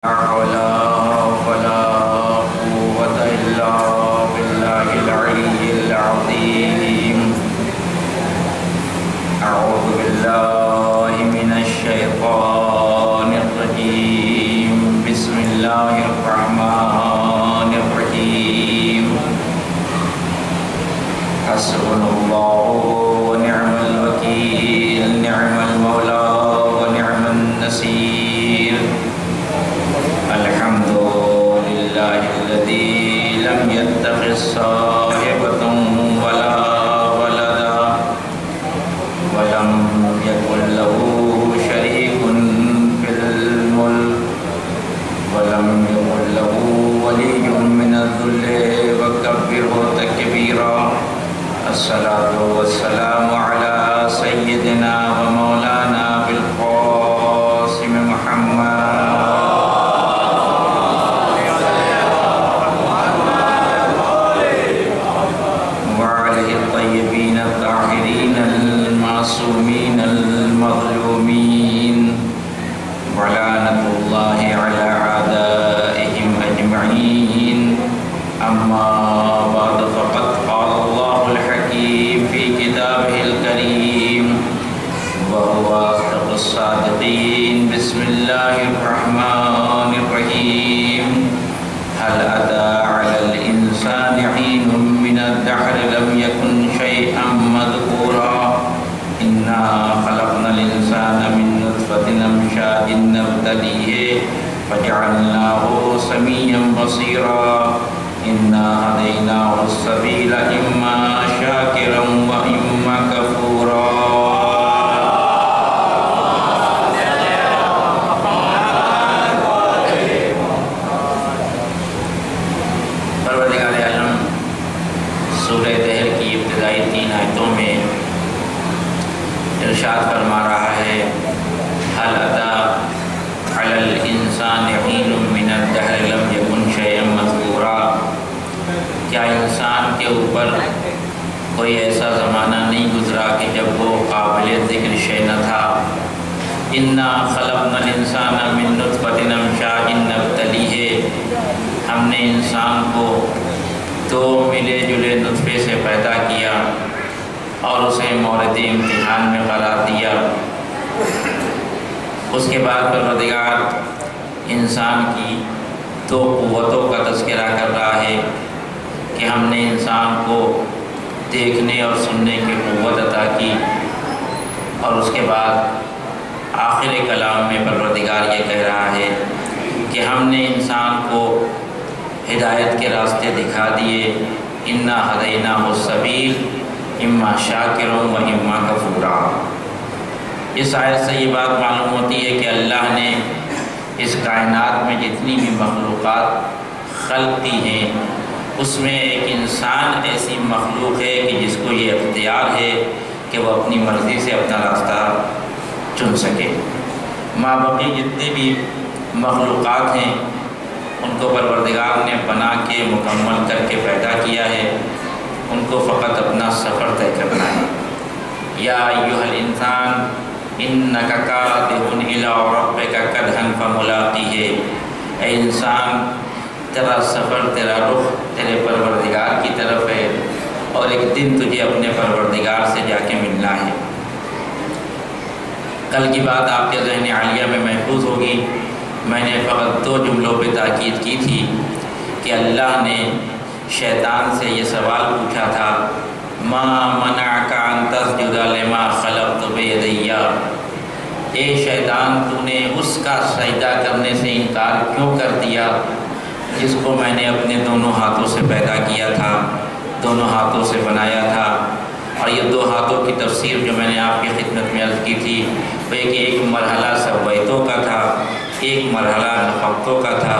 حول ولا قوة إلا بالله العلي العظيم. أعوذ بالله من الشيطان الرجيم. بسم الله الرحمن الرحيم. حسبنا الله ونعم الوكيل، نعم المولى ونعم النصير. الحمد لله الذي لم يتخذ صاحبة ولا ولدا ولم يكن له شريك في الملك ولم يكن له ولي من الذل وكبره تكبيرا. الصلاة والسلام على سيدنا ومولانا بالقاسم محمد الطيبين الطاهرين المعصومين المظلومين، ولعنة الله على أعدائهم أجمعين. أما بعد، فقد قال الله الحكيم في كتابه الكريم وهو أصدق الصادقين. بسم الله الرحمن الرحيم. هل أتى على الإنسان حين من الدهر لم يكن شيئا مذكورا. إنا خلقنا الإنسان من نطفة أمشاج نبتليه فجعلناه سميعا بصيرا. إنا هديناه السبيل إما شاكرا وإما كفورا. سورہ دہر کی ابتدائی 3 آیتوں میں ارشاد فرما رہا ہے، هل أتى على الإنسان حين من الدهر لم يكن شيئا مذكورا. کیا انسان کے اوپر کوئی ایسا زمانہ نہیں گزرا کہ جب وہ قابل ذکر شے نہ تھا. إنا خلقنا الإنسان من نطفة أمشاج نبتليه. ہم نے انسان کو 2 ملے جلے نطفے سے پیدا کیا اور اسے مورد امتحان میں قرار دیا. اس کے بعد پروردگار انسان کی 2 قوتوں کا تذکرہ کر رہا ہے کہ ہم نے انسان کو دیکھنے اور سننے کی قوت عطا کی. اور اس کے بعد آخر کلام میں پروردگار یہ کہہ رہا ہے کہ ہم نے انسان کو ہدایت کے راستے دکھا دیے. انا ہدیناہ السبیل اما شاکرا و اما کفورا. اس آیت سے یہ بات معلوم ہوتی ہے کہ اللہ نے اس کائنات میں جتنی بھی مخلوقات خلق دی ہیں اس میں ایک انسان ایسی مخلوق ہے کہ جس کو یہ اختیار ہے کہ وہ اپنی مرضی سے اپنا راستہ چن سکے. مابقی جتنے بھی مخلوقات ہیں ان کو پروردگار نے بنا کے مکمل کر کے پیدا کیا ہے. ان کو فقط اپنا سفر طے کرنا ہے. یا ایھا الانسان انک کادح الی ربک کدحا فملاقیہ. اے انسان، تیرا سفر، تیرا رخ تیرے پروردگار کی طرف ہے اور ایک دن تجھے اپنے پروردگار سے جا کے ملنا ہے. کل کی بات آپ کے ذہن عالیہ میں محفوظ ہوگی. میں نے فقط 2 جملوں پہ تاکید کی تھی کہ اللہ نے شیطان سے یہ سوال پوچھا تھا، ما منعک ان تسجد لما خلقت بیدی. اے شیطان، تو نے اس کا سجدہ کرنے سے انکار کیوں کر دیا جس کو میں نے اپنے دونوں ہاتھوں سے پیدا کیا تھا، دونوں ہاتھوں سے بنایا تھا. اور یہ 2 ہاتھوں کی تفسیر جو میں نے آپ کی خدمت میں عرض کی تھی وہ ایک مرحلہ سویتوں کا تھا، ایک مرحلہ نفقتوں کا تھا.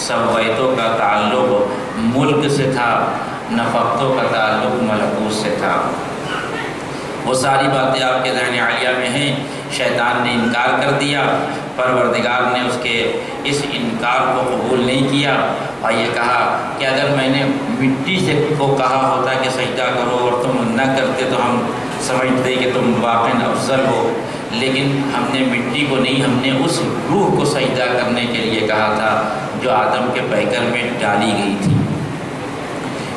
سویتوں کا تعلق ملک سے تھا، نفقتوں کا تعلق ملکوت سے تھا. وہ ساری باتیں آپ کے ذہن عالیہ میں ہیں. شیطان نے انکار کر دیا، پروردگار نے اس کے اس انکار کو قبول نہیں کیا اور یہ کہا کہ اگر میں نے مٹی سے کو کہا ہوتا کہ سجدہ کرو اور تم نہ کرتے تو ہم سمجھتے کہ تم واقعاً افضل ہو. لیکن ہم نے مٹی کو نہیں، ہم نے اس روح کو سجدہ کرنے کے لیے کہا تھا جو آدم کے پیکر میں ڈالی گئی تھی۔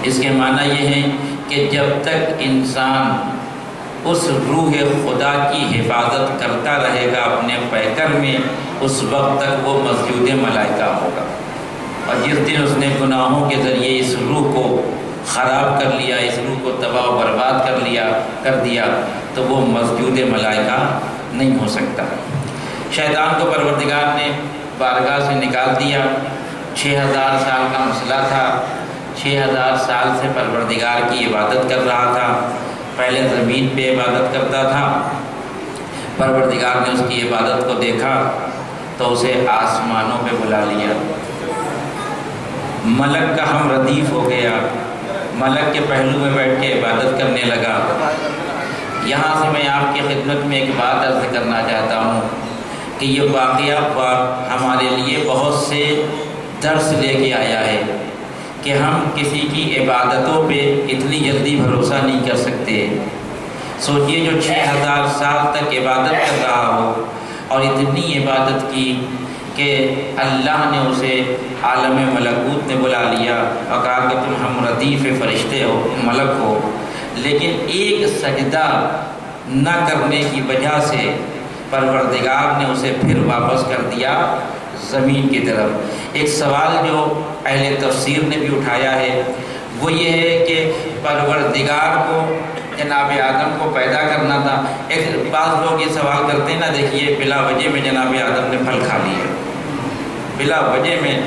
اس کے معنی یہ ہے کہ جب تک انسان اس روح خدا کی حفاظت کرتا رہے گا اپنے پیکر میں، اس وقت تک وہ مسجود ملائکہ ہوگا، اور جس دن اس نے گناہوں کے ذریعے اس روح کو خراب کر لیا، اس روح کو تباہ و برباد کر دیا تو وہ مسجود ملائکہ نہیں ہو سکتا۔ شیطان کو پروردگار نے بارگاہ سے نکال دیا۔ 6000 سال کا مسئلہ تھا، 6000 سال سے پروردگار کی عبادت کر رہا تھا۔ پہلے زمین پہ عبادت کرتا تھا، پروردگار نے اس کی عبادت کو دیکھا تو اسے آسمانوں پہ بلا لیا۔ ملک کا ہم ردیف ہو گیا، ملک کے پہلو میں بیٹھ کے عبادت کرنے لگا۔ یہاں سے میں آپ کی خدمت میں ایک بات عرض کرنا چاہتا ہوں کہ یہ واقعہ ہمارے لیے بہت سے درس لے کے آیا ہے کہ ہم کسی کی عبادتوں پہ اتنی جلدی بھروسہ نہیں کر سکتے۔ سوچئے جو 6000 سال تک عبادت کر رہا ہو اور اتنی عبادت کی کہ اللہ نے اسے عالم ملکوت نے بلا لیا اور کہا کہ تم ہم ردیف فرشتے ہو، ملک ہو، لیکن ایک سجدہ نہ کرنے کی وجہ سے پروردگار نے اسے پھر واپس کر دیا زمین کی طرف۔ ایک سوال جو اہل تفسیر نے بھی اٹھایا ہے وہ یہ ہے کہ پروردگار کو جناب آدم کو پیدا کرنا تھا۔ ایک بعض لوگ یہ سوال کرتے ہیں نا، دیکھیے بلا وجہ میں جناب آدم نے پھل کھا لیا، بلا وجہ میں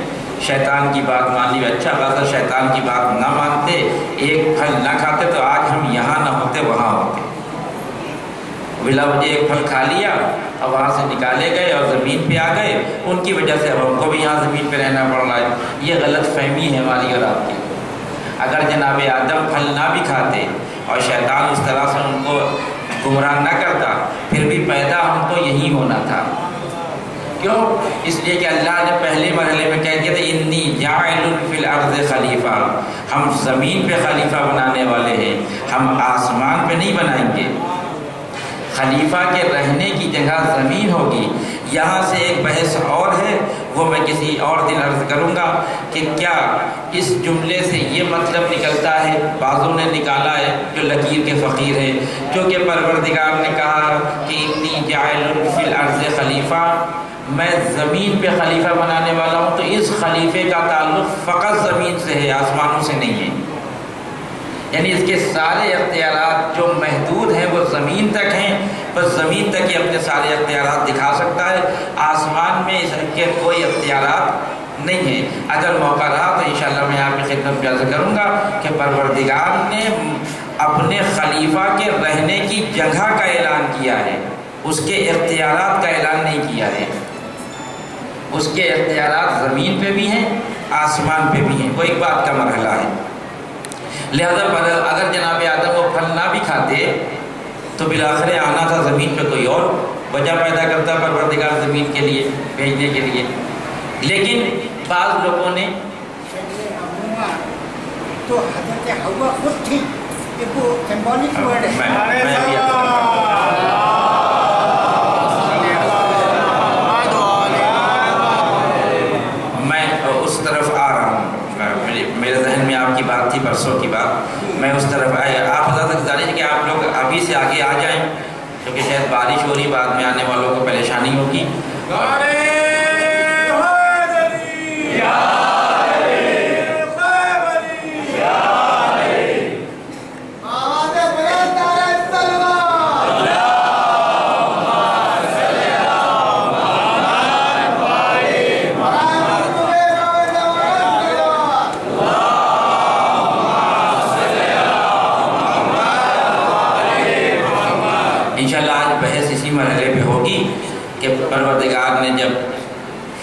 شیطان کی بات مان لی۔ اچھا بات، شیطان کی بات نہ مانتے، ایک پھل نہ کھاتے تو آج ہم یہاں نہ ہوتے، وہاں ہوتے۔ بلا وجہ ایک پھل کھا لیا اور وہاں سے نکالے گئے اور زمین پہ آ گئے، ان کی وجہ سے اب ہم کو بھی یہاں زمین پہ رہنا پڑ رہا ہے۔ یہ غلط فہمی ہے ہماری اور آپ کی۔ اگر جناب آدم پھل نہ بھی کھاتے اور شیطان اس طرح سے ان کو گمراہ نہ کرتا، پھر بھی پیدا ہم کو یہی ہونا تھا۔ کیوں؟ اس لیے کہ اللہ نے پہلے مرحلے میں کہہ دیا تھا انی جاعل فی الارض خلیفہ، ہم زمین پہ خلیفہ بنانے والے ہیں، ہم آسمان پہ نہیں بنائیں گے۔ خلیفہ کے رہنے کی جگہ زمین ہوگی۔ یہاں سے ایک بحث اور ہے، وہ میں کسی اور دن عرض کروں گا کہ کیا اس جملے سے یہ مطلب نکلتا ہے، بعضوں نے نکالا ہے جو لکیر کے فقیر ہے، کیونکہ پروردگار نے کہا کہ انی جاعل فی الارض خلیفہ، میں زمین پہ خلیفہ بنانے والا ہوں، تو اس خلیفے کا تعلق فقط زمین سے ہے، آسمانوں سے نہیں ہے۔ یعنی اس کے سارے اختیارات جو محدود ہیں وہ زمین تک ہیں، بس زمین تک ہی اپنے سارے اختیارات دکھا سکتا ہے، آسمان میں اس کے کوئی اختیارات نہیں ہیں۔ اگر موقع رہا تو انشاءاللہ میں آپ کی خدمت میں عرض کروں گا کہ پروردگار نے اپنے خلیفہ کے رہنے کی جگہ کا اعلان کیا ہے، اس کے اختیارات کا اعلان نہیں کیا ہے۔ اس کے اختیارات زمین پہ بھی ہیں، آسمان پہ بھی ہیں، وہ ایک بات کا مرحلہ ہے۔ لہذا اگر جناب آدم وہ پھل نہ بھی کھاتے تو بالآخر آنا تھا زمین پہ، کوئی اور وجہ پیدا کرتا پروردگار زمین کے لیے بھیجنے کے لیے۔ لیکن بعض لوگوں نے تو حضرت حوا خود تھی کہ وہ سمبولک ورڈ ہے۔ میں اس طرف آ رہا ہوں، میرے ذہن میں آپ کی بات تھی پرسوں کی بات، میں اس طرف آیا۔ آپ حضرت گزارش ہے کہ آپ لوگ ابھی سے آگے آ جائیں کیونکہ شاید بارش ہو رہی، بعد میں آنے والوں کو پریشانی ہوگی۔ انشاءاللہ آج بحث اسی مرحلے پہ ہوگی کہ پروردگار نے جب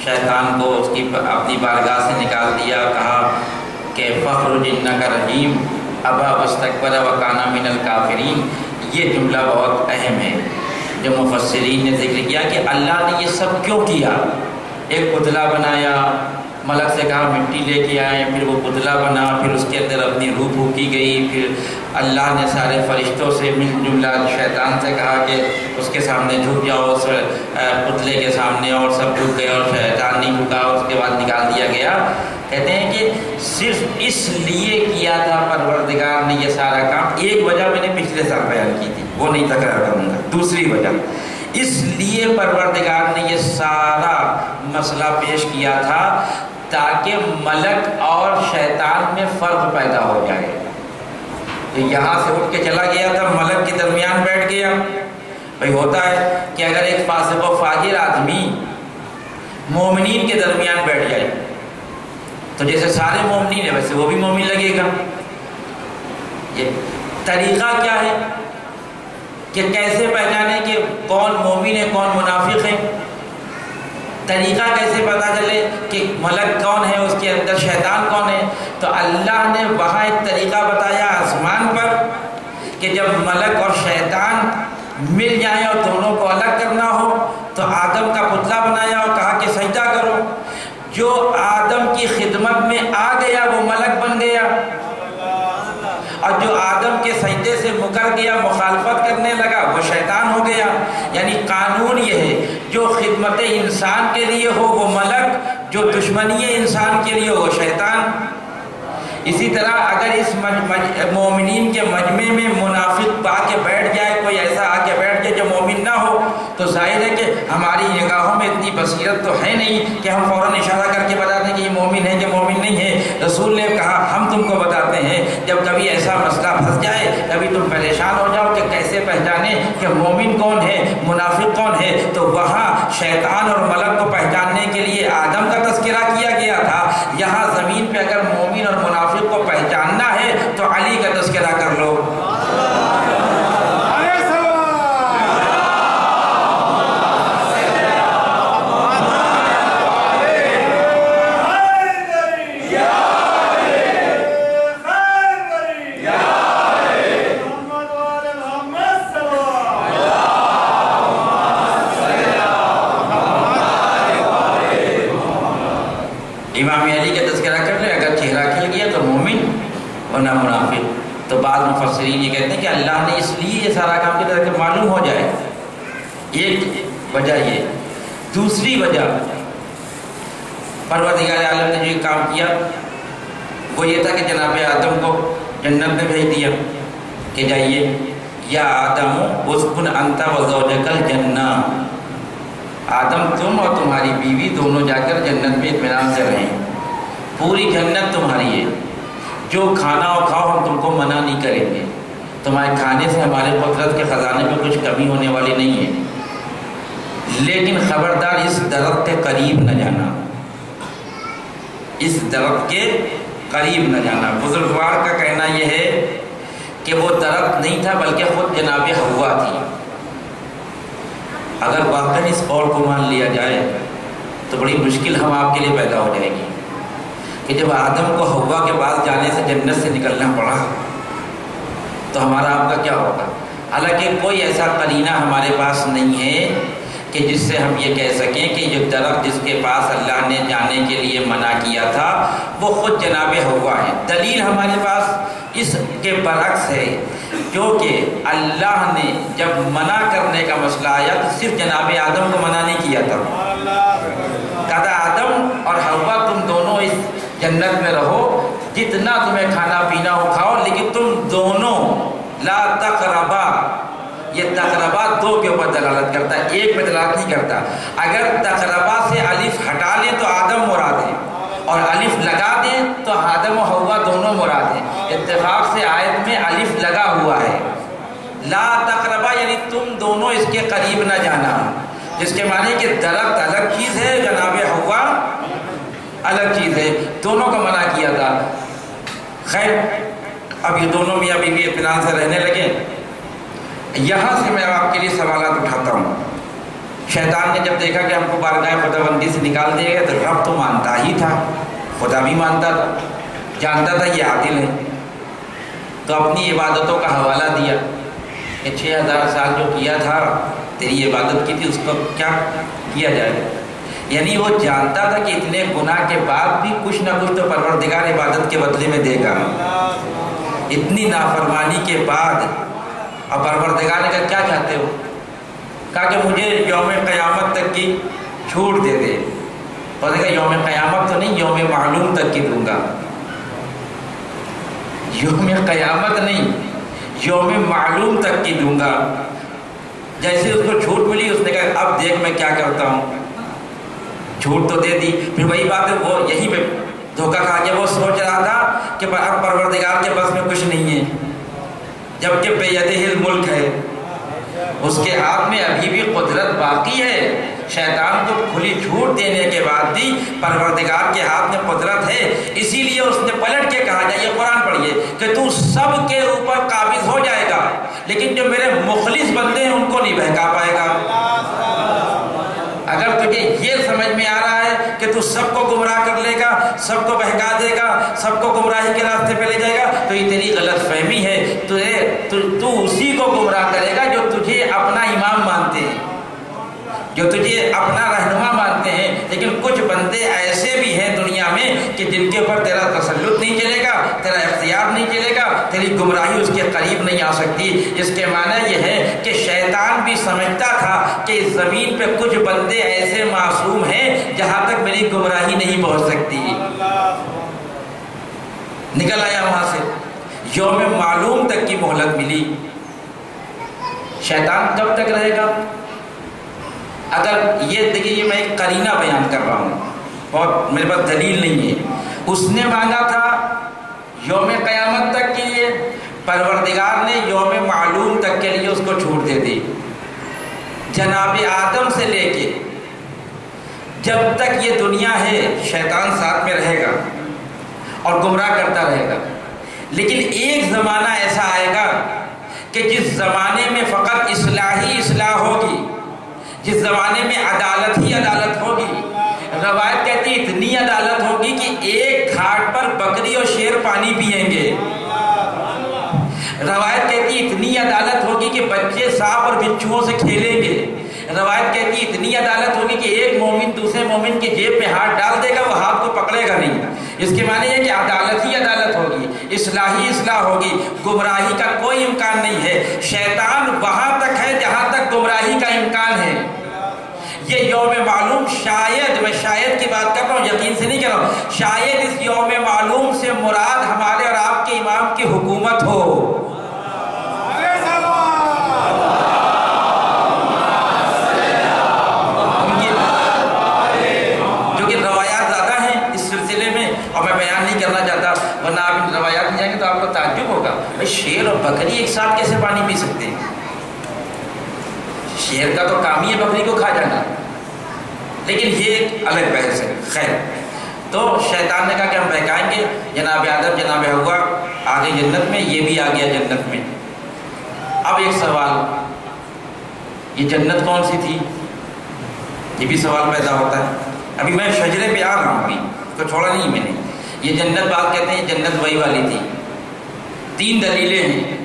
شیطان کو اس کی اپنی بارگاہ سے نکال دیا، کہا کہ فخرج انک رجیم ابا واستکبر وکان من الکافرین، یہ جملہ بہت اہم ہے جو مفسرین نے ذکر کیا کہ اللہ نے یہ سب کیوں کیا۔ ایک پتلا بنایا، ملک سے کہا مٹی لے کے آئے، پھر وہ پتلا بنا، پھر اس کے اندر اپنی روح پھونکی گئی، پھر اللہ نے سارے فرشتوں سے مل جملہ شیطان سے کہا کہ اس کے سامنے جھک جاؤ، اس پتلے کے سامنے، اور سب جھک گئے اور شیطان نہیں جھکا، اس کے بعد نکال دیا گیا۔ کہتے ہیں کہ صرف اس لیے کیا تھا پروردگار نے یہ سارا کام۔ ایک وجہ میں نے پچھلے سال بیان کی تھی، وہ نہیں تکرار کروں گا۔ دوسری وجہ اس لیے پروردگار نے یہ سارا مسئلہ پیش کیا تھا تاکہ ملک اور شیطان میں فرق پیدا ہو جائے۔ تو یہاں سے اٹھ کے چلا گیا تھا، ملک کے درمیان بیٹھ گیا۔ بھئی ہوتا ہے کہ اگر ایک فاسق و فاجر آدمی مومنین کے درمیان بیٹھ جائے تو جیسے سارے مومنین ہیں ویسے وہ بھی مومن لگے گا۔ یہ طریقہ کیا ہے کہ کیسے پہچانے کہ کون مومن ہے کون منافق ہے؟ طریقہ کیسے پتا چلے کہ ملک کون ہے، اس کے اندر شیطان کون ہے؟ تو اللہ نے وہاں ایک طریقہ بتایا آسمان پر کہ جب ملک اور شیطان مل جائیں اور دونوں کو الگ کرنا ہو تو آدم کا پتلا بنایا اور کہا کہ سجدہ کرو۔ جو آدم کی خدمت میں آ گیا وہ ملک بن گیا، اور جو آدم کے سجدے سے مکر گیا، مخالفت کرنے لگا، وہ شیطان ہو گیا۔ یعنی قانون یہ ہے جو خدمت انسان کے لیے ہو وہ ملک، جو دشمنی انسان کے لیے ہو وہ شیطان۔ اسی طرح اگر اس مومنین کے مجمع میں منافق آ کے بیٹھ جائے، کوئی ایسا آ کے بیٹھ جائے جو مومن نہ ہو، تو ظاہر ہے کہ ہماری نگاہوں میں اتنی بصیرت تو ہے نہیں کہ ہم فوراً اشارہ کر کے بتا دیں کہ یہ مومن ہے کہ مومن نہیں ہے۔ رسول نے کہا ہم تم کو بتاتے ہیں، جب کبھی ایسا مسئلہ پھنس جائے، کبھی تم پریشان ہو جاؤ کہ کیسے پہچانے کہ مومن کون ہے منافق کون ہے، تو وہاں شیطان اور ملک کو پہچاننے کے لیے آدم کا تذکرہ کیا گیا تھا۔ یہاں زمین پہ اگر مومن اور منافق کو پہچاننا ہے تو علی کا تذکرہ کر لو۔ امام علی کا تذکرہ کر لے، اگر چہرہ کھل گیا تو مومن ورنہ منافق۔ تو بعض مفسرین یہ کہتے ہیں کہ اللہ نے اس لیے یہ سارا کام کیا تاکہ معلوم ہو جائے۔ ایک وجہ یہ۔ دوسری وجہ پروردگار عالم نے جو کام کیا وہ یہ تھا کہ جناب آدم کو جنت میں بھیج دیا کہ جائیے یا آدم اسکن انت وزوجک الجنہ، آدم تم اور تمہاری بیوی دونوں جا کر جنت میں اطمینان سے رہیں، پوری جنت تمہاری ہے، جو کھانا اور کھاؤ ہم تم کو منع نہیں کریں گے، تمہارے کھانے سے ہمارے قدرت کے خزانے میں کچھ کمی ہونے والی نہیں ہے، لیکن خبردار اس درخت کے قریب نہ جانا، اس درخت کے قریب نہ جانا۔ بزرگوار کا کہنا یہ ہے کہ وہ درخت نہیں تھا بلکہ خود جناب حوا تھی۔ اگر واقعی اس قول کو مان لیا جائے تو بڑی مشکل ہم آپ کے لیے پیدا ہو جائے گی کہ جب آدم کو حوا کے پاس جانے سے جنت سے نکلنا پڑا تو ہمارا آپ کا کیا ہوگا؟ حالانکہ کوئی ایسا قرینہ ہمارے پاس نہیں ہے کہ جس سے ہم یہ کہہ سکیں کہ یہ درخت جس کے پاس اللہ نے جانے کے لیے منع کیا تھا وہ خود جناب حوا ہے۔ دلیل ہمارے پاس اس کے برعکس ہے، جو کہ اللہ نے جب منع کرنے کا مسئلہ آیا تو صرف جناب آدم کو منع نہیں کیا تھا، کہا تھا آدم اور حوا تم دونوں اس جنت میں رہو، جتنا تمہیں کھانا پینا ہو کھاؤ، لیکن تم دونوں لا تقربا، یہ تقربا دو کے اوپر دلالت کرتا ہے، ایک پہ دلالت نہیں کرتا۔ اگر تقربا سے الف ہٹا لیں تو آدم مراد ہے، اور الف لگا دیں تو آدم و حوا دونوں مراد ہیں۔ اتفاق سے آیت میں الف لگا ہوا ہے، لا تقربا یعنی تم دونوں اس کے قریب نہ جانا، جس کے معنی کہ درخت الگ چیز ہے، جناب حوا الگ چیز ہے، دونوں کا منع کیا تھا۔ خیر اب یہ دونوں میاں بیوی اطمینان سے رہنے لگے۔ یہاں سے میں آپ کے لیے سوالات اٹھاتا ہوں۔ شیطان نے جب دیکھا کہ ہم کو بارگاہ خداوندی سے نکال دیا گیا تو رب تو مانتا ہی تھا، خدا بھی مانتا تھا، جانتا تھا یہ عادل ہے، تو اپنی عبادتوں کا حوالہ دیا کہ 6000 سال جو کیا تھا تیری عبادت کی تھی اس کو کیا کیا جائے۔ یعنی وہ جانتا تھا کہ اتنے گناہ کے بعد بھی کچھ نہ کچھ تو پروردگار عبادت کے بدلے میں دے گا، اتنی نافرمانی کے بعد۔ اور پروردگار نے کہا کیا چاہتے ہو؟ کہا کہ مجھے یوم قیامت تک کی چھوٹ دے دے۔ اور کہا یوم قیامت تو نہیں، یوم معلوم تک کی دوں گا، یوم قیامت نہیں، یوم معلوم تک کی دوں گا۔ جیسے اس کو چھوٹ ملی، اس نے کہا اب دیکھ میں کیا کرتا ہوں، چھوٹ تو دے دی۔ پھر وہی بات ہے، وہ یہیں پہ دھوکہ کھا کے وہ سوچ رہا تھا کہ اب پروردگار کے بس میں کچھ نہیں ہے، جبکہ بیدہ الملک ہے، اس کے ہاتھ میں ابھی بھی قدرت باقی ہے۔ شیطان کو کھلی چھوٹ دینے کے بعد بھی پروردگار کے ہاتھ میں قدرت ہے، اسی لیے اس نے پلٹ کے کہا جائے، قرآن پڑھیے کہ تو سب کے اوپر قابض ہو جائے گا، لیکن جو میرے مخلص بندے ہیں ان کو نہیں بہکا پائے گا۔ اگر تجھے یہ سمجھ میں آ رہا ہے کہ تو سب کو گمراہ کر لے گا، سب کو بہکا دے گا، سب کو گمراہی کے راستے پہ لے جائے گا، تو یہ تیری غلط فہمی ہے۔ تو اسی کو گمراہ کرے گا جو تجھے اپنا امام مانتے ہیں، جو تجھے اپنا رہنما مانتے ہیں۔ لیکن کچھ بندے ایسے بھی ہیں دنیا میں کہ جن کے اوپر تیرا تسلط نہیں چلے گا، تیرا اختیار نہیں چلے گا، تیری گمراہی اس کے قریب نہیں آ سکتی۔ اس کے معنی یہ ہے کہ شیطان بھی سمجھتا تھا کہ اس زمین پہ کچھ بندے ایسے معصوم ہیں جہاں تک میری گمراہی نہیں پہنچ سکتی۔ نکل آیا وہاں سے، یوم معلوم تک کی مہلت ملی۔ شیطان کب تک رہے گا؟ اگر یہ دیکھیے، میں ایک قرینہ بیان کر رہا ہوں، بہت میرے پاس دلیل نہیں ہے۔ اس نے مانگا تھا یوم قیامت تک کے لیے، پروردگار نے یوم معلوم تک کے لیے اس کو چھوٹ دے دی۔ جناب آدم سے لے کے جب تک یہ دنیا ہے شیطان ساتھ میں رہے گا اور گمراہ کرتا رہے گا، لیکن ایک زمانہ ایسا آئے گا کہ جس زمانے میں فقط اصلاح ہی اصلاح ہوگی، جس زمانے میں عدالت ہی عدالت ہوگی۔ روایت کہتی اتنی عدالت ہوگی کہ ایک گھاٹ پر بکری اور شیر پانی پئیں گے۔ روایت کہتی اتنی عدالت ہوگی کہ بچے سانپ اور بچھوؤں سے کھیلیں گے۔ روایت کہتی اتنی عدالت ہوگی کہ ایک مومن دوسرے مومن کی جیب میں ہاتھ ڈال دے گا، وہ ہاتھ کو پکڑے گا نہیں۔ اس کے معنی ہے کہ عدالت ہی عدالت ہوگی، اصلاح ہی اصلاح ہوگی، گمراہی کا کوئی امکان نہیں ہے۔ شیطان وہاں تک ہے جہاں تک گمراہی کا امکان ہے۔ یہ یوم معلوم، شاید، میں شاید کی بات کر رہا ہوں، یقین سے نہیں کر رہا ہوں، شاید اس یوم معلوم سے مراد ہمارے اور آپ کے امام کی حکومت ہو۔ جو کہ روایات زیادہ ہیں اس سلسلے میں، اور میں بیان نہیں کرنا چاہتا، ورنہ آپ ان روایات میں جائیں گے تو آپ کو تعجب ہوگا، بھائی شیر اور بکری ایک ساتھ کیسے پانی پی سکتے ہیں؟ شیر کا تو کام ہی ہے بکری کو کھا جانا، لیکن یہ ایک الگ بحث ہے۔ خیر، تو شیطان نے کہا کہ ہم بہکائیں گے، جناب آدم جناب حوا آگے جنت میں، یہ بھی آ گیا جنت میں۔ اب ایک سوال، یہ جنت کون سی تھی؟ یہ بھی سوال پیدا ہوتا ہے۔ ابھی میں شجرے پہ آ رہا ہوں، ابھی تو چھوڑا نہیں میں نے۔ یہ جنت بات کہتے ہیں جنت وہی والی تھی۔ 3 دلیلیں ہیں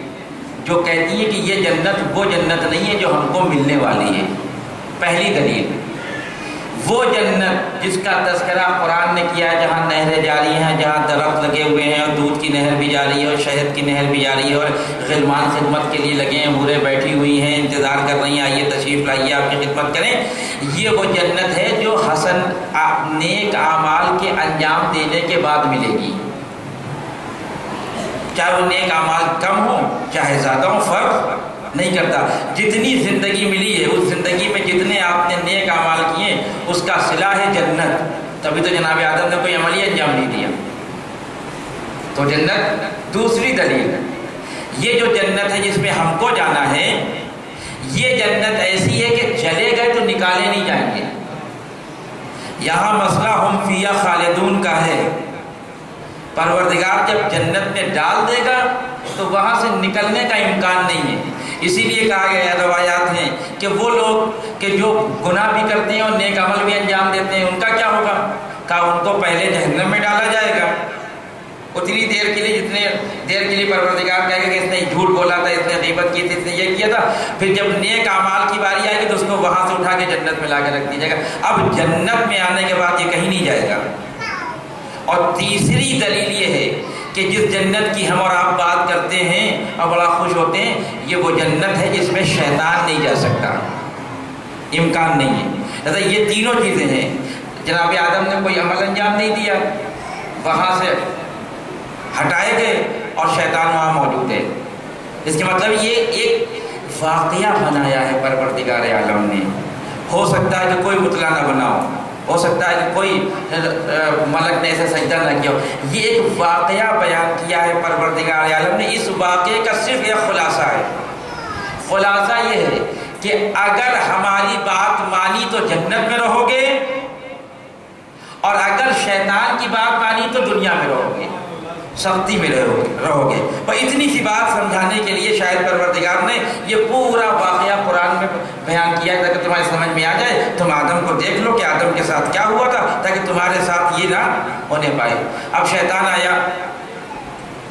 جو کہتی ہیں کہ یہ جنت وہ جنت نہیں ہے جو ہم کو ملنے والی ہے۔ پہلی دلیل، وہ جنت جس کا تذکرہ قرآن نے کیا ہے، جہاں نہریں جاری ہیں، جہاں درخت لگے ہوئے ہیں اور دودھ کی نہر بھی جاری ہے اور شہد کی نہر بھی جاری ہے اور غلمان خدمت کے لیے لگے ہیں، حوریں بیٹھی ہوئی ہیں انتظار کر رہی ہیں آئیے تشریف لائیے آپ کی خدمت کریں۔ یہ وہ جنت ہے جو حسن نیک اعمال کے انجام دینے کے بعد ملے گی، چاہے وہ نیک اعمال کم ہو چاہے زیادہ ہو، فرق نہیں کرتا۔ جتنی زندگی ملی ہے اس زندگی میں جتنے آپ نے نیک اعمال کیے اس کا صلہ ہے جنت، تبھی تو جناب آدم نے کوئی عملی انجام نہیں دیا، تو جنت۔ دوسری دلیل، یہ جو جنت ہے جس میں ہم کو جانا ہے، یہ جنت ایسی ہے کہ چلے گئے تو نکالے نہیں جائیں گے۔ یہاں مسئلہ ہم فیہا خالدون کا ہے، پروردگار جب جنت میں ڈال دے گا تو وہاں سے نکلنے کا امکان نہیں ہے۔ اسی لیے کہا گیا روایات ہیں کہ وہ لوگ کہ جو گناہ بھی کرتے ہیں اور نیک عمل بھی انجام دیتے ہیں ان کا کیا ہوگا؟ کہا ان کو پہلے جہنم میں ڈالا جائے گا، اتنی دیر کے لیے جتنے دیر کے لیے پروردگار کہے گا کہ اس نے جھوٹ بولا تھا، اس نے غیبت کی تھی، اس نے یہ کیا تھا، پھر جب نیک اعمال کی باری آئے گی تو اس کو وہاں سے اٹھا کے جنت میں لا کے رکھ دیا جائے گا۔ اب جنت میں آنے کے بعد یہ کہیں نہیں جائے گا۔ اور تیسری دلیل یہ ہے کہ جس جنت کی ہم اور آپ بات کرتے ہیں اور بڑا خوش ہوتے ہیں، یہ وہ جنت ہے جس میں شیطان نہیں جا سکتا، امکان نہیں ہے۔ لہذا یہ تینوں چیزیں ہیں۔ جناب آدم نے کوئی عمل انجام نہیں دیا، وہاں سے ہٹائے گئے اور شیطان وہاں موجود ہے۔ اس کے مطلب یہ ایک واقعہ بنایا ہے پروردگار عالم نے۔ ہو سکتا ہے کہ کوئی مطلع نہ بنا ہو سکتا ہے کہ کوئی ملک نے ایسے سجدہ نہ کیا ہو، یہ ایک واقعہ بیان کیا ہے پروردگار عالم نے۔ اس واقعے کا صرف ایک خلاصہ ہے۔ خلاصہ یہ ہے کہ اگر ہماری بات مانی تو جنت میں رہو گے، اور اگر شیطان کی بات مانی تو دنیا میں رہو گے، سختی میں رہو گے۔ اور اتنی سی بات سمجھانے کے لیے شاید پروردگار نے یہ پورا واقعہ قرآن میں بیان کیا تاکہ تمہارے سمجھ میں آ جائے۔ تم آدم کو دیکھ لو کہ آدم کے ساتھ کیا ہوا تھا، تاکہ تمہارے ساتھ یہ نہ ہونے پائے۔ اب شیطان آیا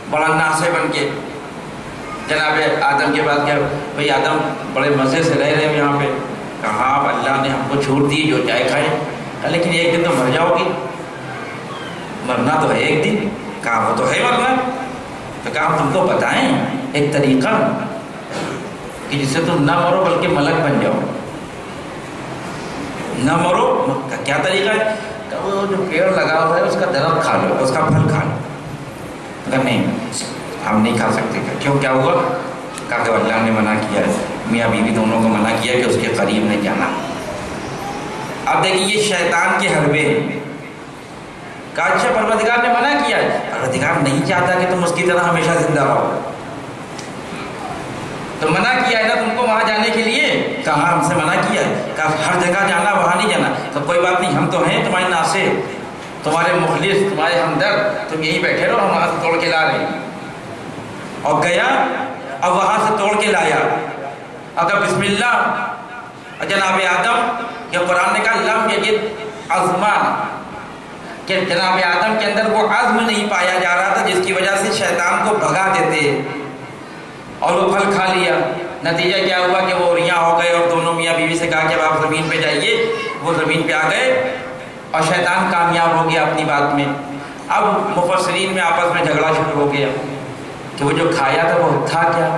بڑا ناسے بن کے جناب آدم کے پاس گیا، بھئی آدم بڑے مزے سے رہ رہے ہو یہاں پہ، کہا اب اللہ نے ہم کو چھوٹ دی جو چاہے کھائیں، لیکن ایک دن تو مر جاؤ گی، مرنا تو ہے ایک دن، کہا وہ تو ہے مرنا، تو کہا ہم تم کو بتائیں ایک طریقہ کہ جس سے تم نہ مرو بلکہ ملک بن جاؤ، نہ مرو۔ کیا طریقہ ہے؟ کہ وہ جو پیڑ لگا ہوا ہے اس کا درخت کھا لو، اس کا پھل کھا لو۔ کہ نہیں ہم نہیں کھا سکتے۔ کیوں، کیا ہوا؟ کہا کہ اللہ نے منع کیا ہے، میاں بیوی دونوں کو منع کیا کہ اس کے قریب نہیں جانا۔ اب دیکھیں یہ شیطان کے حربے ہیں۔ کہا اچھا پروردگار نے منع کیا ہے، پروردگار نہیں چاہتا کہ تم اس کی طرح ہمیشہ زندہ رہو، تو منع کیا ہے نا تم کو وہاں جانے کے لیے؟ کہا ہم سے منع کیا ہے، کہا ہر جگہ جانا وہاں نہیں جانا، تو کوئی بات نہیں، ہم تو ہیں تمہارے ناصر، تمہارے مخلص، تمہارے ہمدرد، تم یہیں بیٹھے رہو، ہم وہاں سے توڑ کے لا رہے ہیں۔ اور گیا، اب وہاں سے توڑ کے لایا، اگر بسم اللہ، جناب آدم کہ قرآن نے کہا لم یجد عزما، کہ جناب آدم کے اندر وہ عزم نہیں پایا جا رہا تھا جس کی وجہ سے شیطان کو بھگا دیتے، اور وہ پھل کھا لیا۔ نتیجہ کیا ہوا کہ وہ ریاں ہو گئے، اور دونوں میاں بیوی سے کہا کہ اب آپ زمین پہ جائیے، وہ زمین پہ آ گئے اور شیطان کامیاب ہو گیا اپنی بات میں۔ اب مفسرین میں آپس میں جھگڑا شروع ہو گیا کہ وہ جو کھایا تھا وہ تھا کیا؟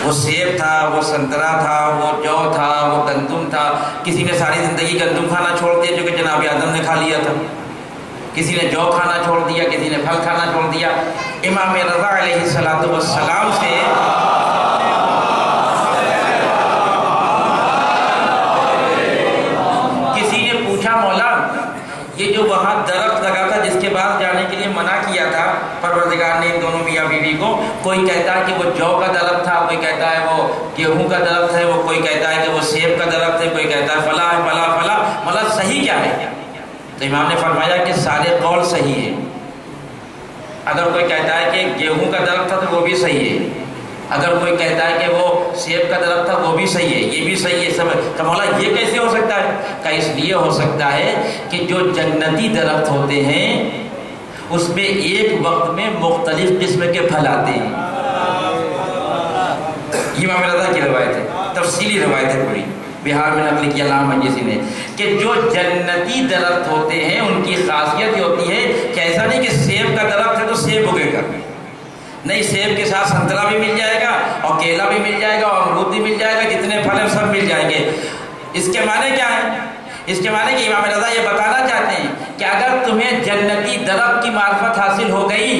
وہ سیب تھا، وہ سنترا تھا، وہ جو تھا، وہ گندم تھا۔ کسی نے ساری زندگی گندم کھانا چھوڑ دیا جو کہ جناب آدم نے کھا لیا تھا، کسی نے جو کھانا چھوڑ دیا، کسی نے پھل کھانا چھوڑ دیا۔ امام رضا علیہ السلام سے کسی نے پوچھا مولا یہ جو وہاں درخت لگا تھا جس کے بعد جانے کے لیے منع کیا تھا پروردگار نے ان دونوں میاں بیوی کو، کوئی کہتا ہے کہ وہ جو کا درخت تھا، کوئی کہتا ہے وہ گیہوں کا درخت ہے، وہ کوئی کہتا ہے کہ وہ سیب کا درخت ہے، کوئی کہتا ہے فلاں ہے فلاں فلاں، مطلب صحیح کیا ہے؟ تو امام نے فرمایا کہ سارے قول صحیح ہے۔ اگر کوئی کہتا ہے کہ گیہوں کا درخت تھا تو وہ بھی صحیح ہے، اگر کوئی کہتا ہے کہ وہ سیب کا درخت تھا وہ بھی صحیح ہے، یہ بھی صحیح ہے، سب۔ تو مولا یہ کیسے ہو سکتا ہے؟ کہ اس لیے ہو سکتا ہے کہ جو جنتی درخت ہوتے ہیں اس میں ایک وقت میں مختلف قسم کے پھل آتے ہیں۔ یہ امام رضا کی روایت ہے، تفصیلی روایت ہے پوری، بہار میں نقل کی علامہ مجلسی نے، کہ جو جنتی درخت ہوتے ہیں ان کی خاصیت یہ ہوتی ہے کہ ایسا نہیں کہ سیب کا درخت ہے تو سیب اگے گا، نہیں، سیب کے ساتھ سنترا بھی مل جائے گا اور کیلا بھی مل جائے گا اور امرود بھی مل جائے گا، جتنے پھل ہیں سب مل جائیں گے۔ اس کے معنی کیا ہے؟ اس کے معنی کہ امام رضا یہ بتانا چاہتے ہیں کہ اگر تمہیں جنتی درخت کی معرفت حاصل ہو گئی،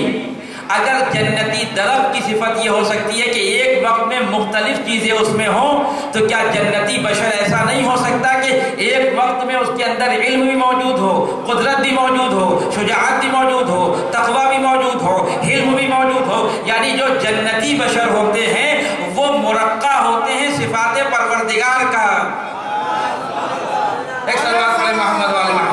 اگر جنتی درخت کی صفت یہ ہو سکتی ہے کہ ایک وقت میں مختلف چیزیں اس میں ہوں، تو کیا جنتی بشر ایسا نہیں ہو سکتا کہ ایک وقت میں اس کے اندر علم بھی موجود ہو، قدرت بھی موجود ہو، شجاعت بھی موجود ہو، تقوی بھی موجود ہو، حلم بھی موجود ہو؟ یعنی جو جنتی بشر ہوتے ہیں وہ مرقع ہوتے ہیں صفات پروردگار کا۔ ایک صلوات علی محمد و علی محمد۔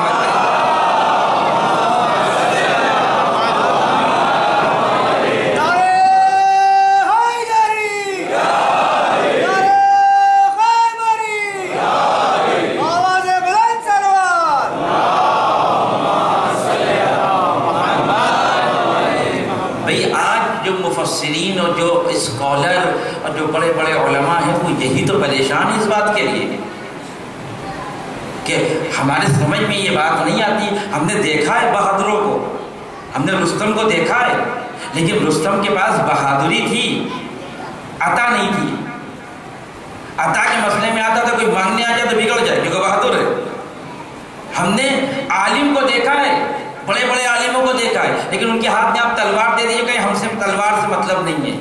مفسرین اور جو اسکالر اور جو بڑے بڑے علماء ہیں وہ یہی تو پریشان ہیں اس بات کے لیے کہ ہمارے سمجھ میں یہ بات نہیں آتی. ہم نے دیکھا ہے بہادروں کو، ہم نے رستم کو دیکھا ہے، لیکن رستم کے پاس بہادری تھی، عطا نہیں تھی. عطا کے مسئلے میں آتا تھا کوئی مانگنے آ جائے تو بگڑ جائے کیونکہ بہادر ہے. ہم نے عالم کو دیکھا ہے، بڑے بڑے عالموں کو دیکھا ہے، لیکن ان کے ہاتھ میں آپ تلوار دے دیجیے کہ ہم سے تلوار سے مطلب نہیں ہے.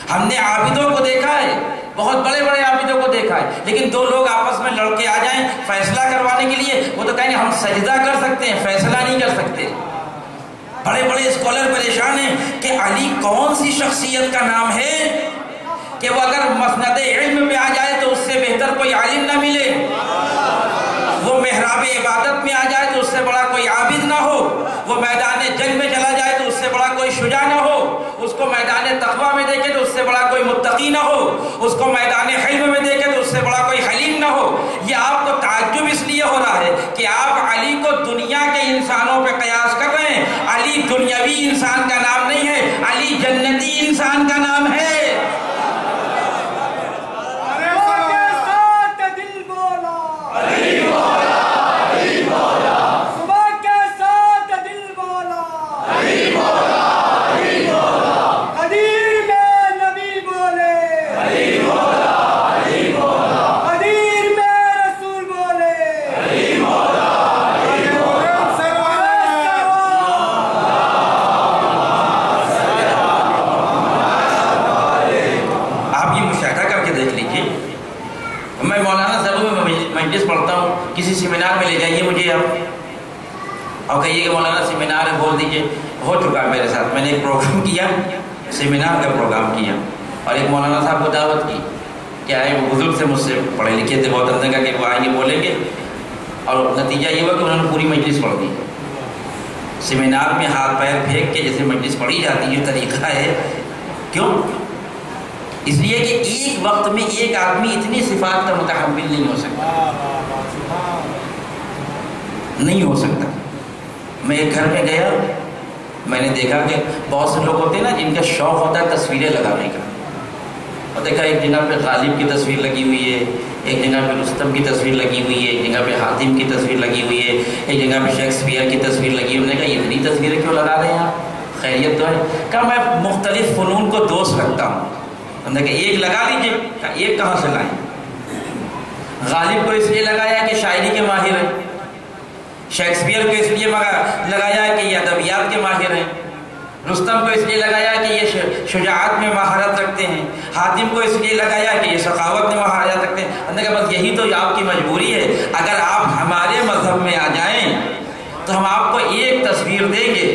ہم نے عابدوں کو دیکھا ہے، بہت بڑے بڑے عابدوں کو دیکھا ہے، لیکن دو لوگ آپس میں لڑ کے آ جائیں فیصلہ کروانے کے لیے وہ تو کہیں گے ہم سجدہ کر سکتے ہیں، فیصلہ نہیں کر سکتے. بڑے بڑے اسکالر پریشان ہیں کہ علی کون سی شخصیت کا نام ہے کہ وہ اگر مسند علم پہ آ جائے تو اس سے بہتر کوئی عالم نہ ملے، وہ محراب عبادت میں آ جائے تو اس سے بڑا کوئی عابد نہ ہو، وہ میدان جنگ میں چلا جائے تو اس سے بڑا کوئی شجاع نہ ہو، اس کو میدان تقویٰ میں دیکھے تو اس سے بڑا کوئی متقی نہ ہو، اس کو میدان حلم میں دیکھے تو اس سے بڑا کوئی حلیم نہ ہو. یہ آپ کو تعجب اس لیے ہو رہا ہے کہ آپ علی کو دنیا کے انسانوں پہ قیاس کر رہے ہیں. علی دنیاوی انسان کا نام نہیں ہے، علی جنتی انسان کا نام ہے. کسی سیمینار میں لے جائیے مجھے آپ اور کہیے کہ مولانا سیمینار ہے، بول دیجئے ہو چکا ہے میرے ساتھ. میں نے ایک پروگرام کیا، سیمینار کا پروگرام کیا اور ایک مولانا صاحب کو دعوت کی کہ آئے. وہ بزرگ سے مجھ سے پڑھے لکھے تھے بہت اندر کا کہ وہ آئیں گے بولیں گے، اور نتیجہ یہ ہوا کہ انہوں نے پوری مجلس پڑھ دی. سیمینار میں ہاتھ پیر پھینک کے جیسے مجلس پڑھی جاتی ہے طریقہ ہے. کیوں؟ اس لیے کہ ایک وقت میں ایک آدمی اتنی صفات کا متحمل نہیں ہو سکتا، نہیں ہو سکتا. میں ایک گھر میں گیا، میں نے دیکھا کہ بہت سے لوگ ہوتے ہیں نا جن کا شوق ہوتا ہے تصویریں لگانے کا، اور دیکھا ایک جگہ پہ غالب کی تصویر لگی ہوئی ہے، ایک جگہ پہ رستم کی تصویر لگی ہوئی ہے، ایک جگہ پہ حاتم کی تصویر لگی ہوئی ہے، ایک جگہ پہ شیکسپیئر کی تصویر لگی ہوئی ہے. کہا اتنی تصویریں کیوں لگا رہے ہیں آپ، خیریت تو ہے؟ کہا میں مختلف فنون کو دوست رکھتا ہوں. ہم نے کہا ایک لگا لیجیے. کہا ایک کہاں سے لائیں؟ غالب کو اس لیے لگایا کہ شاعری کے ماہر ہیں، شیکسپیئر کو اس لیے لگایا کہ یہ ادبیات کے ماہر ہیں، رستم کو اس لیے لگایا کہ یہ شجاعت میں مہارت رکھتے ہیں، حاتم کو اس لیے لگایا کہ یہ سخاوت میں مہارت رکھتے ہیں. ہم نے کہا بس یہی تو آپ کی مجبوری ہے. اگر آپ ہمارے مذہب میں آ جائیں تو ہم آپ کو ایک تصویر دیں گے،